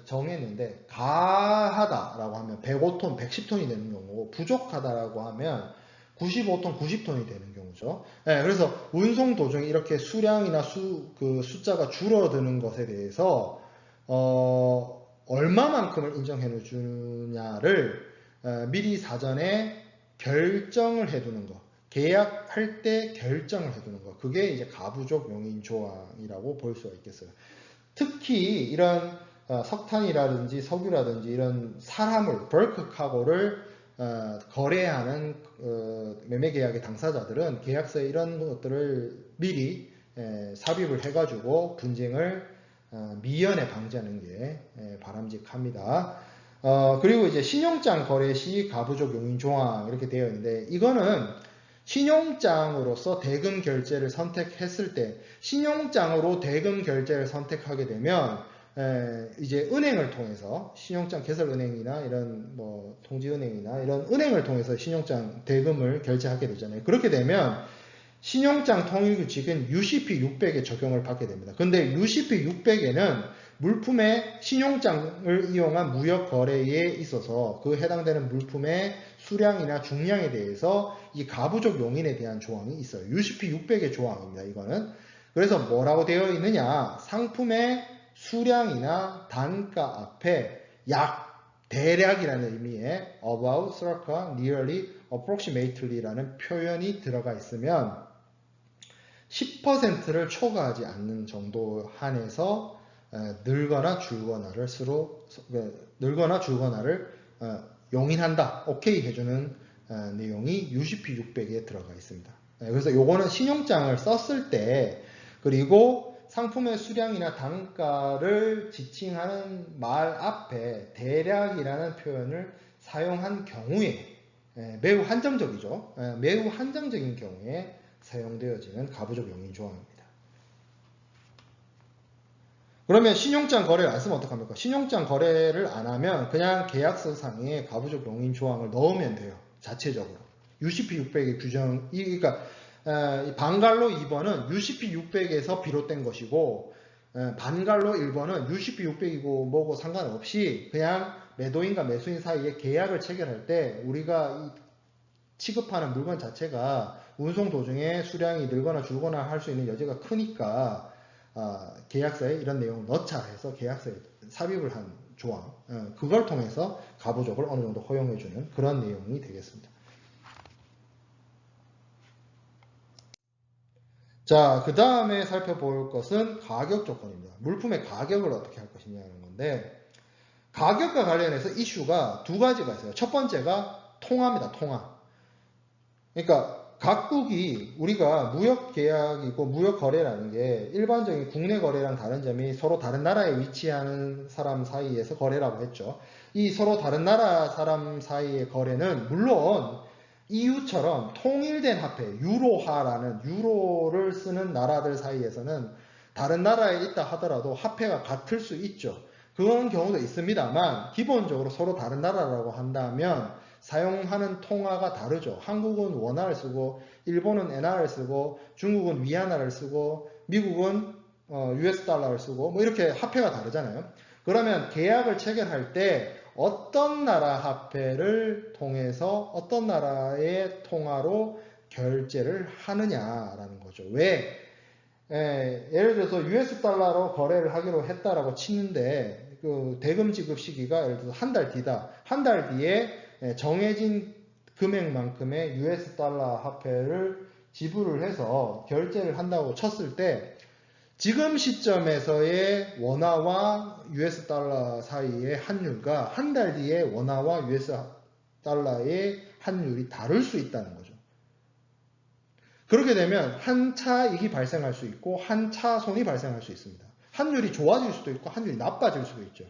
정했는데 가하다라고 하면 105톤, 110톤이 되는 경우고, 부족하다라고 하면 95톤, 90톤이 되는 경우죠. 그래서 운송 도중에 이렇게 수량이나 그 숫자가 줄어드는 것에 대해서 얼마만큼을 인정해 주느냐를 미리 사전에 결정을 해두는 것, 계약할 때 결정을 해두는 것, 그게 이제 가부적 용인 조항이라고 볼 수가 있겠어요. 특히 이런 석탄이라든지 석유라든지 이런 사람을, 벌크 카고를 거래하는 매매계약의 당사자들은 계약서에 이런 것들을 미리 삽입을 해가지고 분쟁을 미연에 방지하는 게 바람직합니다. 그리고 이제 신용장 거래 시 가부적 용인 조항 이렇게 되어 있는데, 이거는 신용장으로서 대금 결제를 선택했을 때, 신용장으로 대금 결제를 선택하게 되면 이제 은행을 통해서, 신용장 개설은행이나 이런 뭐 통지은행이나 이런 은행을 통해서 신용장 대금을 결제하게 되잖아요. 그렇게 되면 신용장 통일규칙은 UCP 600에 적용을 받게 됩니다. 근데 UCP 600에는 물품의 신용장을 이용한 무역 거래에 있어서 그 해당되는 물품의 수량이나 중량에 대해서 이 가부적 용인에 대한 조항이 있어요. UCP 600의 조항입니다. 이거는. 그래서 뭐라고 되어 있느냐, 상품의 수량이나 단가 앞에 약 대략이라는 의미의 about, circa, nearly, approximately라는 표현이 들어가 있으면 10%를 초과하지 않는 정도 한에서 늘거나 줄거나를 용인한다, 오케이 해주는 내용이 UCP 600에 들어가 있습니다. 그래서 요거는 신용장을 썼을 때, 그리고 상품의 수량이나 단가를 지칭하는 말 앞에 대략이라는 표현을 사용한 경우에 매우 한정적이죠. 매우 한정적인 경우에 사용되어지는 가부적 용인 조항입니다. 그러면 신용장 거래를 안 쓰면 어떡합니까? 신용장 거래를 안 하면 그냥 계약서상에 가부적 용인 조항을 넣으면 돼요. 자체적으로. UCP 600의 규정, 그러니까 반갈로 2번은 UCP 600에서 비롯된 것이고, 반갈로 1번은 UCP 600이고 뭐고 상관없이 그냥 매도인과 매수인 사이에 계약을 체결할 때 우리가 취급하는 물건 자체가 운송 도중에 수량이 늘거나 줄거나 할 수 있는 여지가 크니까 계약서에 이런 내용을 넣자 해서 계약서에 삽입을 한 조항, 그걸 통해서 가부적을 어느 정도 허용해주는 그런 내용이 되겠습니다. 자, 그 다음에 살펴볼 것은 가격 조건입니다. 물품의 가격을 어떻게 할 것이냐는 건데, 가격과 관련해서 이슈가 두 가지가 있어요. 첫 번째가 통화입니다. 통화. 그러니까 각국이, 우리가 무역 계약이고 무역 거래라는 게 일반적인 국내 거래랑 다른 점이 서로 다른 나라에 위치하는 사람 사이에서 거래라고 했죠. 이 서로 다른 나라 사람 사이의 거래는 물론 EU처럼 통일된 화폐, 유로화라는, 유로를 쓰는 나라들 사이에서는 다른 나라에 있다 하더라도 화폐가 같을 수 있죠. 그런 경우도 있습니다만 기본적으로 서로 다른 나라라고 한다면 사용하는 통화가 다르죠. 한국은 원화를 쓰고, 일본은 엔화를 쓰고, 중국은 위안화를 쓰고, 미국은 US 달러를 쓰고, 뭐 이렇게 화폐가 다르잖아요. 그러면 계약을 체결할 때 어떤 나라 화폐를 통해서 어떤 나라의 통화로 결제를 하느냐라는 거죠. 왜? 예를 들어서 US 달러로 거래를 하기로 했다라고 치는데 그 대금 지급 시기가 예를 들어서 한 달 뒤다. 한 달 뒤에 정해진 금액만큼의 US 달러 화폐를 지불을 해서 결제를 한다고 쳤을 때 지금 시점에서의 원화와 US 달러 사이의 환율과 한 달 뒤에 원화와 US 달러의 환율이 다를 수 있다는 거죠. 그렇게 되면 한 차익이 발생할 수 있고 한 차손이 발생할 수 있습니다. 환율이 좋아질 수도 있고 환율이 나빠질 수도 있죠.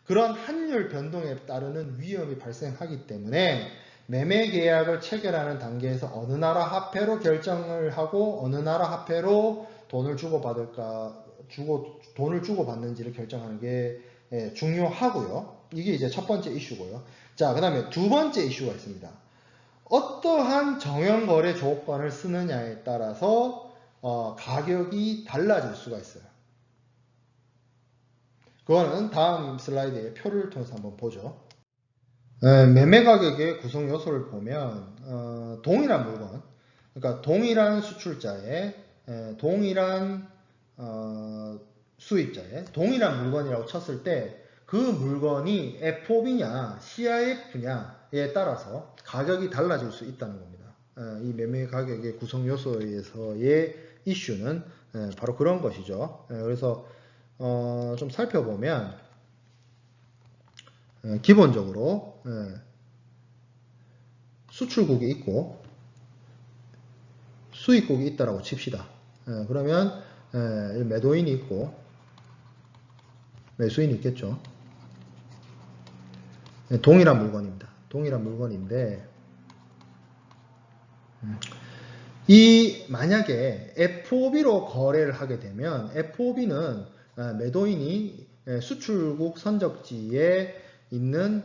그런 환율 변동에 따르는 위험이 발생하기 때문에 매매 계약을 체결하는 단계에서 어느 나라 화폐로 결정을 하고 어느 나라 화폐로 돈을 돈을 주고받는지를 결정하는 게 중요하고요. 이게 이제 첫 번째 이슈고요. 자, 그 다음에 두 번째 이슈가 있습니다. 어떠한 정형거래 조건을 쓰느냐에 따라서 가격이 달라질 수가 있어요. 그거는 다음 슬라이드의 표를 통해서 한번 보죠. 매매 가격의 구성 요소를 보면 동일한 물건, 그러니까 동일한 수출자에 동일한 수입자에 동일한 물건이라고 쳤을 때 그 물건이 FOB냐 CIF냐에 따라서 가격이 달라질 수 있다는 겁니다. 이 매매 가격의 구성 요소에서의 이슈는 바로 그런 것이죠. 그래서 좀 살펴보면 기본적으로 수출국이 있고 수입국이 있다라고 칩시다. 그러면 매도인이 있고 매수인이 있겠죠. 동일한 물건입니다. 동일한 물건인데 만약에 FOB로 거래를 하게 되면 FOB는 매도인이 수출국 선적지에 있는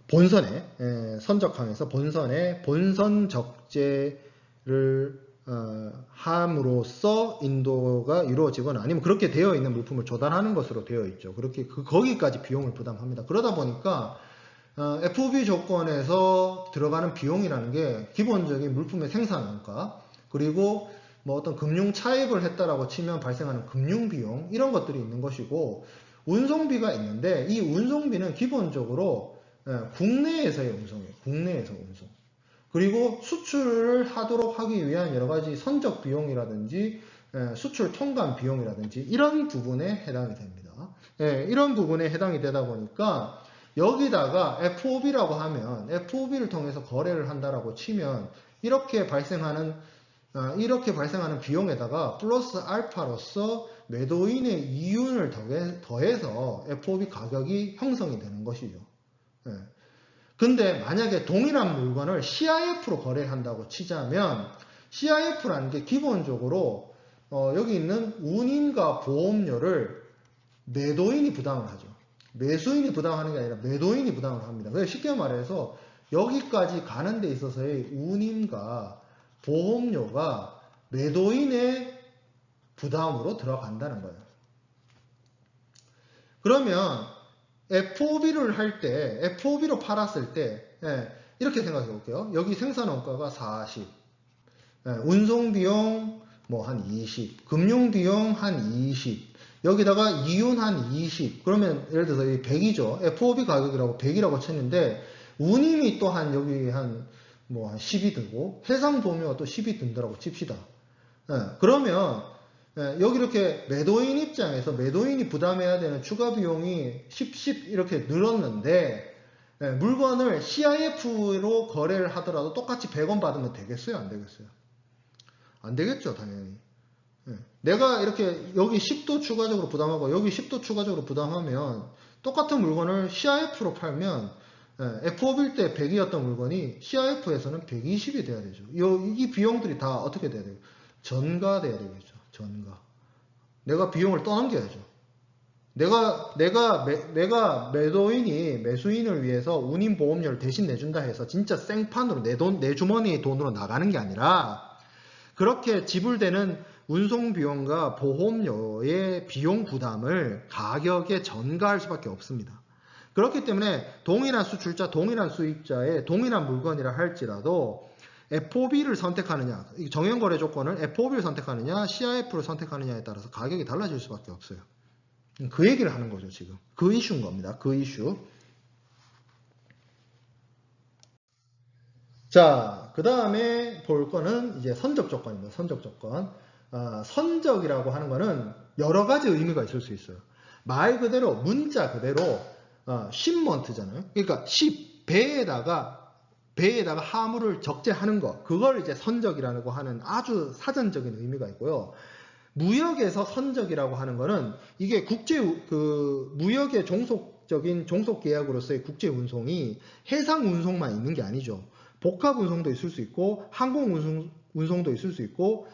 본선에 선적항에서 본선에 본선 적재를 함으로써 인도가 이루어지거나 아니면 그렇게 되어 있는 물품을 조달하는 것으로 되어 있죠. 그렇게 거기까지 비용을 부담합니다. 그러다 보니까 FOB 조건에서 들어가는 비용이라는 게 기본적인 물품의 생산원가 그리고 뭐 어떤 금융 차입을 했다라고 치면 발생하는 금융비용 이런 것들이 있는 것이고 운송비가 있는데 이 운송비는 기본적으로 국내에서의 운송이에요. 국내에서 운송. 그리고 수출을 하도록 하기 위한 여러 가지 선적 비용이라든지 수출 통관 비용이라든지 이런 부분에 해당이 됩니다. 이런 부분에 해당이 되다 보니까 여기다가 FOB라고 하면 FOB를 통해서 거래를 한다라고 치면 이렇게 발생하는 비용에다가 플러스 알파로서 매도인의 이윤을 더해서 FOB 가격이 형성이 되는 것이죠. 근데 만약에 동일한 물건을 CIF로 거래한다고 치자면 CIF라는 게 기본적으로 여기 있는 운임과 보험료를 매도인이 부담을 하죠. 매수인이 부담하는 게 아니라 매도인이 부담을 합니다. 그래서 쉽게 말해서 여기까지 가는 데 있어서의 운임과 보험료가 매도인의 부담으로 들어간다는 거예요. 그러면 FOB를 할 때, FOB로 팔았을 때, 이렇게 생각해 볼게요. 여기 생산원가가 40, 운송비용 뭐 한 20, 금융비용 한 20, 여기다가 이윤 한 20, 그러면 예를 들어서 100이죠. FOB 가격이라고 100이라고 쳤는데, 운임이 또 한 여기 한 10이 들고, 해상보험료가 또 10이 든다라고 칩시다. 그러면 여기 이렇게 매도인 입장에서 매도인이 부담해야 되는 추가 비용이 10 이렇게 늘었는데 물건을 CIF로 거래를 하더라도 똑같이 100원 받으면 되겠어요? 안 되겠어요? 안 되겠죠, 당연히. 내가 이렇게 여기 10도 추가적으로 부담하고 여기 10도 추가적으로 부담하면 똑같은 물건을 CIF로 팔면 FOB일 때 100이었던 물건이 CIF에서는 120이 돼야 되죠. 이 비용들이 다 어떻게 돼야 돼요? 전가돼야 되겠죠. 전가. 내가 비용을 떠넘겨야죠. 내가 매도인이 매수인을 위해서 운임보험료를 대신 내준다 해서 진짜 생판으로 내 주머니의 돈으로 나가는 게 아니라 그렇게 지불되는 운송비용과 보험료의 비용 부담을 가격에 전가할 수밖에 없습니다. 그렇기 때문에 동일한 수출자, 동일한 수입자의 동일한 물건이라 할지라도 FOB를 선택하느냐, 정형거래 조건을 FOB를 선택하느냐, CIF를 선택하느냐에 따라서 가격이 달라질 수밖에 없어요. 그 얘기를 하는 거죠, 지금. 그 이슈인 겁니다. 그 이슈. 자, 그 다음에 볼 거는 이제 선적 조건입니다. 선적 조건. 선적이라고 하는 거는 여러 가지 의미가 있을 수 있어요. 말 그대로, 문자 그대로, shipment잖아요. 그러니까 배에다가 화물을 적재하는 거, 그걸 이제 선적이라고 하는 아주 사전적인 의미가 있고요. 무역에서 선적이라고 하는 거는 이게 무역의 종속적인 종속 계약으로서의 국제 운송이 해상 운송만 있는 게 아니죠. 복합 운송도 있을 수 있고 항공 운송도 있을 수 있고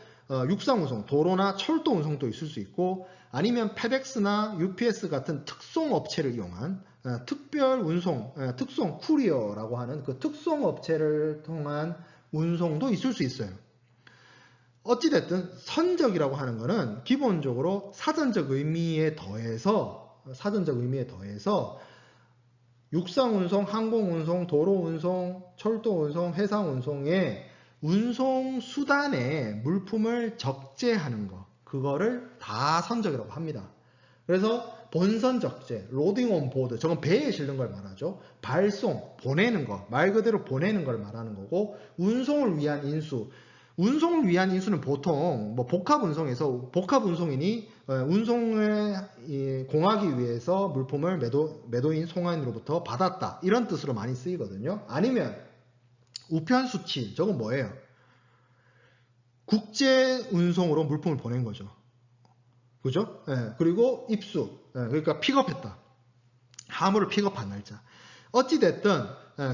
육상 운송, 도로나 철도 운송도 있을 수 있고 아니면 페덱스나 UPS 같은 특송 업체를 이용한 특별 운송, 특송 쿠리어라고 하는 그 특송 업체를 통한 운송도 있을 수 있어요. 어찌됐든 선적이라고 하는 거는 기본적으로 사전적 의미에 더해서 육상 운송, 항공 운송, 도로 운송, 철도 운송, 해상 운송의 운송 수단에 물품을 적재하는 거, 그거를 다 선적이라고 합니다. 그래서 본선 적재, 로딩 온 보드, 저건 배에 실는 걸 말하죠. 발송, 보내는 거, 말 그대로 보내는 걸 말하는 거고, 운송을 위한 인수, 운송을 위한 인수는 보통 복합 운송인이 운송을 공하기 위해서 물품을 매도인 송환으로부터 받았다, 이런 뜻으로 많이 쓰이거든요. 아니면 우편 수취, 저건 뭐예요? 국제 운송으로 물품을 보낸 거죠. 그죠? 그리고 입수, 그러니까 픽업했다. 화물을 픽업한 날짜. 어찌됐든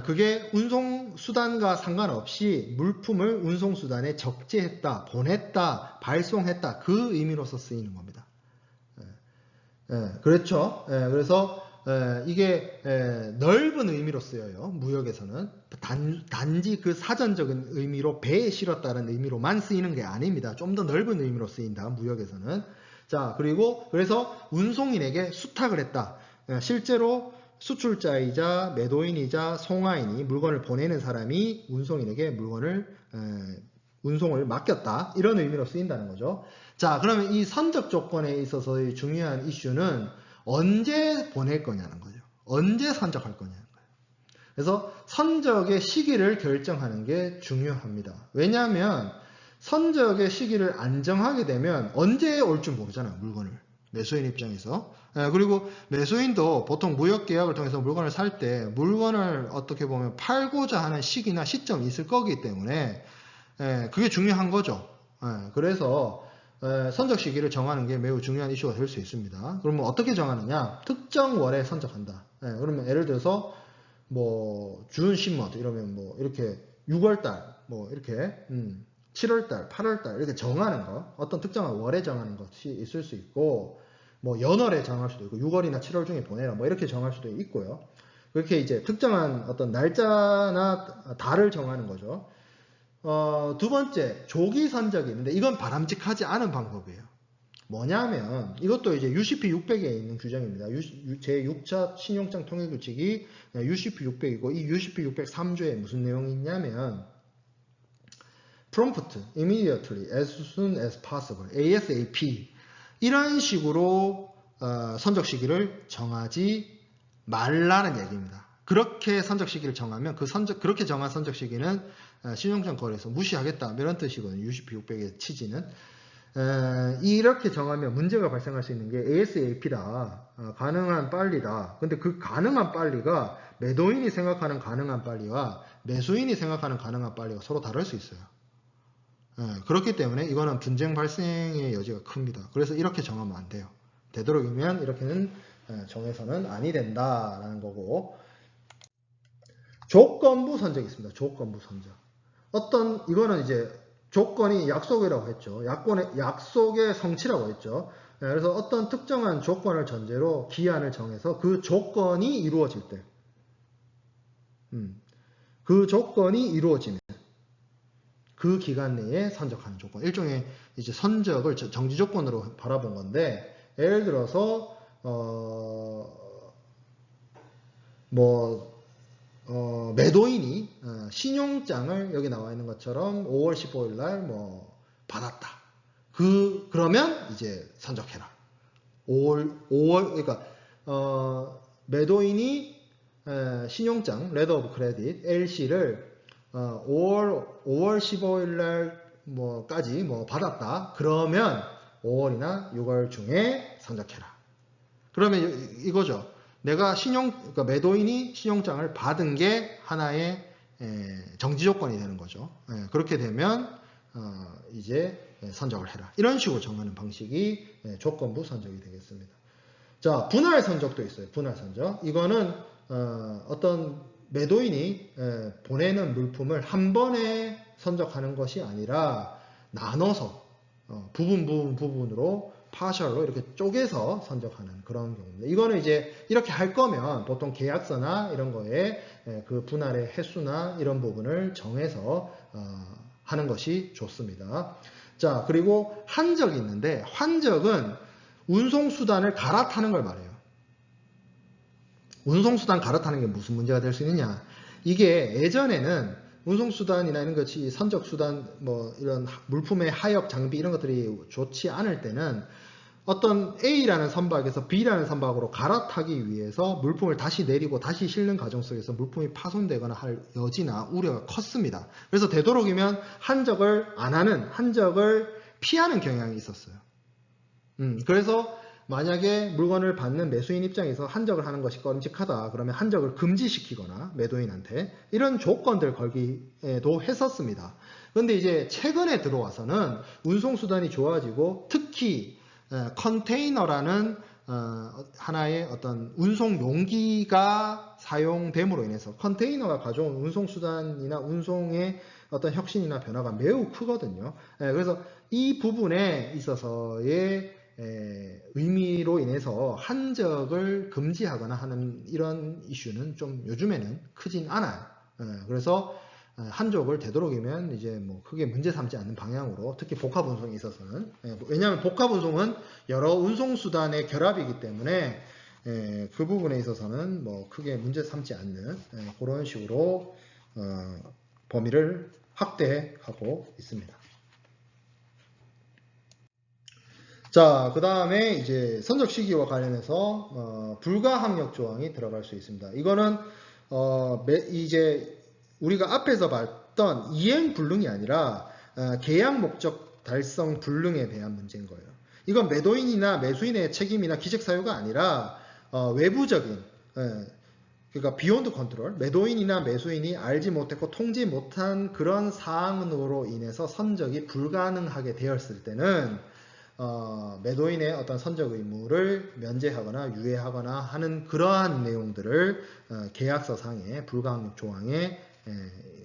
그게 운송수단과 상관없이 물품을 운송수단에 적재했다, 보냈다, 발송했다, 그 의미로서 쓰이는 겁니다. 그렇죠. 그래서 이게 넓은 의미로 쓰여요. 무역에서는 단지 그 사전적인 의미로 배에 실었다는 의미로만 쓰이는 게 아닙니다. 좀 더 넓은 의미로 쓰인다, 무역에서는. 자, 그래서 운송인에게 수탁을 했다. 실제로 수출자이자 매도인이자 송화인이 물건을 보내는 사람이 운송인에게 물건을 운송을 맡겼다. 이런 의미로 쓰인다는 거죠. 자, 그러면 이 선적 조건에 있어서의 중요한 이슈는 언제 보낼 거냐는 거죠. 언제 선적할 거냐는 거예요. 그래서 선적의 시기를 결정하는 게 중요합니다. 왜냐하면 선적의 시기를 안 정하게 되면 언제 올 줄 모르잖아요. 물건을. 매수인 입장에서. 그리고 매수인도 보통 무역계약을 통해서 물건을 살 때 물건을 어떻게 보면 팔고자 하는 시기나 시점이 있을 거기 때문에 그게 중요한 거죠. 그래서 선적 시기를 정하는 게 매우 중요한 이슈가 될 수 있습니다. 그러면 어떻게 정하느냐? 특정 월에 선적한다. 그러면 예를 들어서 뭐 준 10월 이러면 뭐 이렇게 6월달 뭐 이렇게 7월달, 8월달 이렇게 정하는 거, 어떤 특정한 월에 정하는 것이 있을 수 있고, 뭐 연월에 정할 수도 있고, 6월이나 7월 중에 보내라, 뭐 이렇게 정할 수도 있고요. 그렇게 이제 특정한 어떤 날짜나 달을 정하는 거죠. 두 번째, 조기 선적이 있는데 이건 바람직하지 않은 방법이에요. 뭐냐면 이것도 이제 UCP 600에 있는 규정입니다. 제6차 신용장 통일규칙이 UCP 600이고 이 UCP 600 3조에 무슨 내용이 있냐면 prompt, immediately, as soon as possible, ASAP 이런 식으로 선적 시기를 정하지 말라는 얘기입니다. 그렇게 선적 시기를 정하면 그렇게 정한 선적 시기는 신용장 거래에서 무시하겠다 이런 뜻이거든요. UCP 600의 취지는. 이렇게 정하면 문제가 발생할 수 있는 게 ASAP다. 가능한 빨리다. 근데 그 가능한 빨리가 매도인이 생각하는 가능한 빨리와 매수인이 생각하는 가능한 빨리가 서로 다를 수 있어요. 그렇기 때문에 이거는 분쟁 발생의 여지가 큽니다. 그래서 이렇게 정하면 안 돼요. 되도록이면 이렇게는 정해서는 아니 된다라는 거고, 조건부 선적이 있습니다. 조건부 선적. 이거는 이제 조건이 약속이라고 했죠. 약속의 성취라고 했죠. 그래서 어떤 특정한 조건을 전제로 기한을 정해서 그 조건이 이루어질 때, 그 조건이 이루어지면 그 기간 내에 선적하는 조건. 일종의 이제 선적을 정지 조건으로 바라본 건데, 예를 들어서, 매도인이 신용장을 여기 나와 있는 것처럼 5월 15일 날 뭐 받았다. 그러면 이제 선적해라. 5월, 그러니까, 매도인이 신용장, 레터 오브 크레딧, LC를 5월 15일 날 뭐까지 뭐 받았다. 그러면 5월이나 6월 중에 선적해라. 그러면 이거죠. 내가 그러니까 매도인이 신용장을 받은 게 하나의 정지 조건이 되는 거죠. 그렇게 되면 이제 선적을 해라. 이런 식으로 정하는 방식이 조건부 선적이 되겠습니다. 자, 분할 선적도 있어요. 분할 선적. 이거는 어떤 매도인이 보내는 물품을 한 번에 선적하는 것이 아니라 나눠서 부분으로 파셜로 이렇게 쪼개서 선적하는 그런 경우입니다. 이거는 이제 이렇게 할 거면 보통 계약서나 이런 거에 그 분할의 횟수나 이런 부분을 정해서 하는 것이 좋습니다. 자, 그리고 환적이 있는데 환적은 운송수단을 갈아타는 걸 말해요. 운송수단 갈아타는 게 무슨 문제가 될 수 있느냐. 이게 예전에는 운송수단이나 이런 것이 선적수단, 뭐 이런 물품의 하역, 장비 이런 것들이 좋지 않을 때는 어떤 A라는 선박에서 B라는 선박으로 갈아타기 위해서 물품을 다시 내리고 다시 실는 과정 속에서 물품이 파손되거나 할 여지나 우려가 컸습니다. 그래서 되도록이면 한적을 안 하는, 한적을 피하는 경향이 있었어요. 그래서 만약에 물건을 받는 매수인 입장에서 한적을 하는 것이 꺼림직하다 그러면 한적을 금지시키거나 매도인한테 이런 조건들 걸기도 했었습니다. 그런데 이제 최근에 들어와서는 운송수단이 좋아지고 특히 컨테이너라는 하나의 어떤 운송 용기가 사용됨으로 인해서 컨테이너가 가져온 운송수단이나 운송의 어떤 혁신이나 변화가 매우 크거든요. 그래서 이 부분에 있어서의 의미로 인해서 한적을 금지하거나 하는 이런 이슈는 좀 요즘에는 크진 않아요. 그래서 한적을 되도록이면 이제 뭐 크게 문제 삼지 않는 방향으로 특히 복합 운송에 있어서는 왜냐하면 복합 운송은 여러 운송 수단의 결합이기 때문에 그 부분에 있어서는 뭐 크게 문제 삼지 않는 그런 식으로 범위를 확대하고 있습니다. 자, 그 다음에 이제 선적 시기와 관련해서 불가항력 조항이 들어갈 수 있습니다. 이거는 이제 우리가 앞에서 봤던 이행 불능이 아니라 계약 목적 달성 불능에 대한 문제인 거예요. 이건 매도인이나 매수인의 책임이나 기적 사유가 아니라 외부적인 그러니까 비욘드 컨트롤, 매도인이나 매수인이 알지 못했고 통지 못한 그런 사항으로 인해서 선적이 불가능하게 되었을 때는 매도인의 어떤 선적 의무를 면제하거나 유예하거나 하는 그러한 내용들을 계약서상의 불가항력 조항에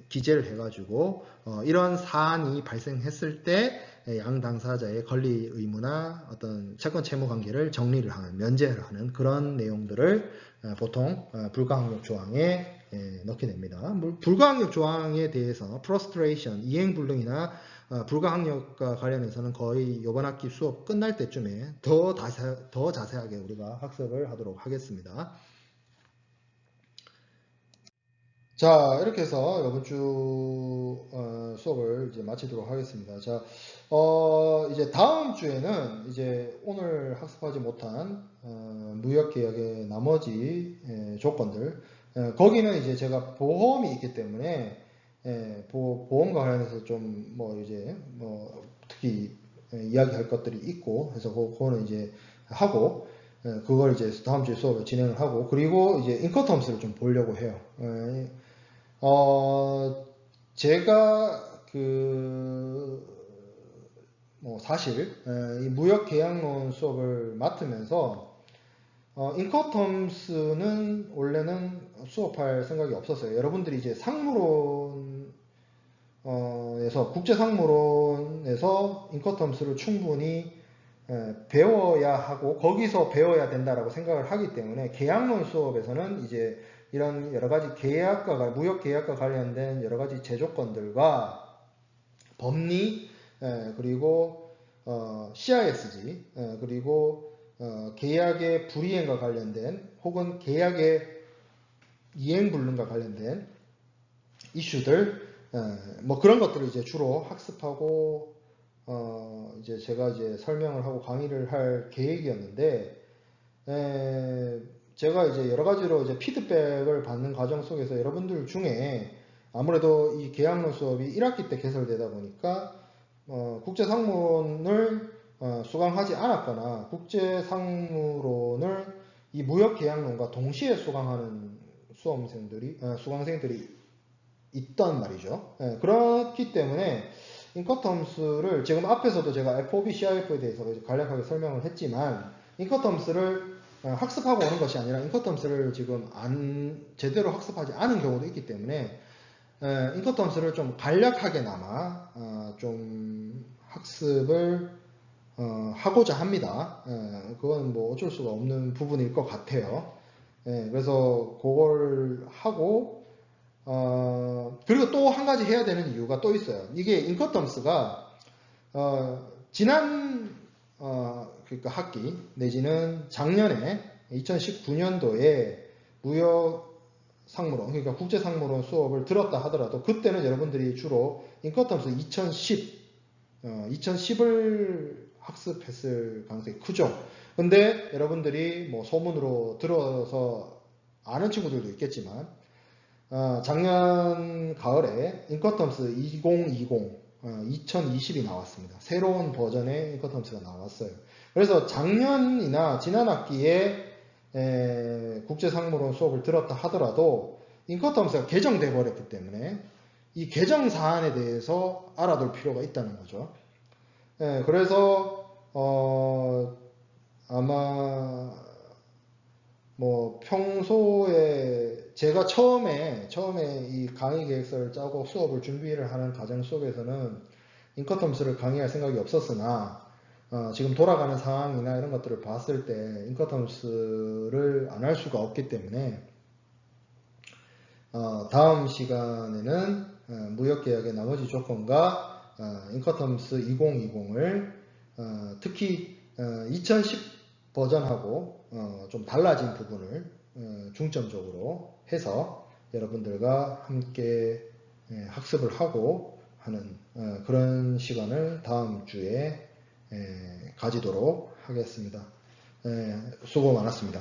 기재를 해가지고 이런 사안이 발생했을 때 양 당사자의 권리 의무나 어떤 채권 채무 관계를 정리를 하는 면제를 하는 그런 내용들을 보통 불가항력 조항에 넣게 됩니다. 불가항력 조항에 대해서 프러스트레이션, 이행 불능이나 불가항력과 관련해서는 거의 이번 학기 수업 끝날 때쯤에 더 자세하게 우리가 학습을 하도록 하겠습니다. 자, 이렇게 해서 이번 주 수업을 이제 마치도록 하겠습니다. 자, 이제 다음 주에는 이제 오늘 학습하지 못한 무역계약의 나머지 조건들, 거기는 이제 제가 보험이 있기 때문에 보험과 관련해서 좀 뭐 이제 뭐 특히 이야기할 것들이 있고 해서 그거는 이제 하고 그걸 이제 다음 주에 수업을 진행을 하고 그리고 이제 인커텀스를 좀 보려고 해요. 제가 뭐 사실 이 무역계약론 수업을 맡으면서 인커텀스는 원래는 수업할 생각이 없었어요. 여러분들이 이제 상무론에서 국제상무론에서 인커텀스를 충분히 배워야 하고 거기서 배워야 된다라고 생각을 하기 때문에 계약론 수업에서는 이제 이런 여러 가지 무역 계약과 관련된 여러 가지 제조건들과 법리 그리고 CISG 그리고 계약의 불이행과 관련된 혹은 계약의 이행 불능과 관련된 이슈들 뭐 그런 것들을 이제 주로 학습하고 이제 제가 이제 설명을 하고 강의를 할 계획이었는데 제가 이제 여러 가지로 이제 피드백을 받는 과정 속에서 여러분들 중에 아무래도 이 계약론 수업이 1학기 때 개설되다 보니까 국제상무론을 수강하지 않았거나 국제상무론을 이 무역계약론과 동시에 수강하는 수강생들이 있단 말이죠. 그렇기 때문에 인커텀스를 지금 앞에서도 제가 FOB, CIF에 대해서 간략하게 설명을 했지만 인커텀스를 학습하고 오는 것이 아니라 인커텀스를 지금 제대로 학습하지 않은 경우도 있기 때문에 인커텀스를 좀 간략하게나마 좀 학습을 하고자 합니다. 그건 뭐 어쩔 수가 없는 부분일 것 같아요. 그래서 그걸 하고 그리고 또 한 가지 해야 되는 이유가 또 있어요. 이게 인커텀스가 지난 그러니까 학기 내지는 작년에 2019년도에 무역 상무론 그러니까 국제 상무론 수업을 들었다 하더라도 그때는 여러분들이 주로 인커텀스 2010을 학습했을 가능성이 크죠. 근데 여러분들이 뭐 소문으로 들어서 아는 친구들도 있겠지만 작년 가을에 인커텀스 2020이 나왔습니다. 새로운 버전의 인커텀스가 나왔어요. 그래서 작년이나 지난 학기에 국제상무론 수업을 들었다 하더라도 인커텀스가 개정돼 버렸기 때문에 이 개정 사안에 대해서 알아둘 필요가 있다는 거죠. 그래서 아마 뭐 평소에 제가 처음에 이 강의 계획서를 짜고 수업을 준비를 하는 과정 속에서는 인커텀스를 강의할 생각이 없었으나 지금 돌아가는 상황이나 이런 것들을 봤을 때 인커텀스를 안 할 수가 없기 때문에 다음 시간에는 무역계약의 나머지 조건과 인커텀스 2020을 특히 2010 버전하고 좀 달라진 부분을 중점적으로 해서 여러분들과 함께 학습을 하고 하는 그런 시간을 다음 주에 가지도록 하겠습니다. 수고 많았습니다.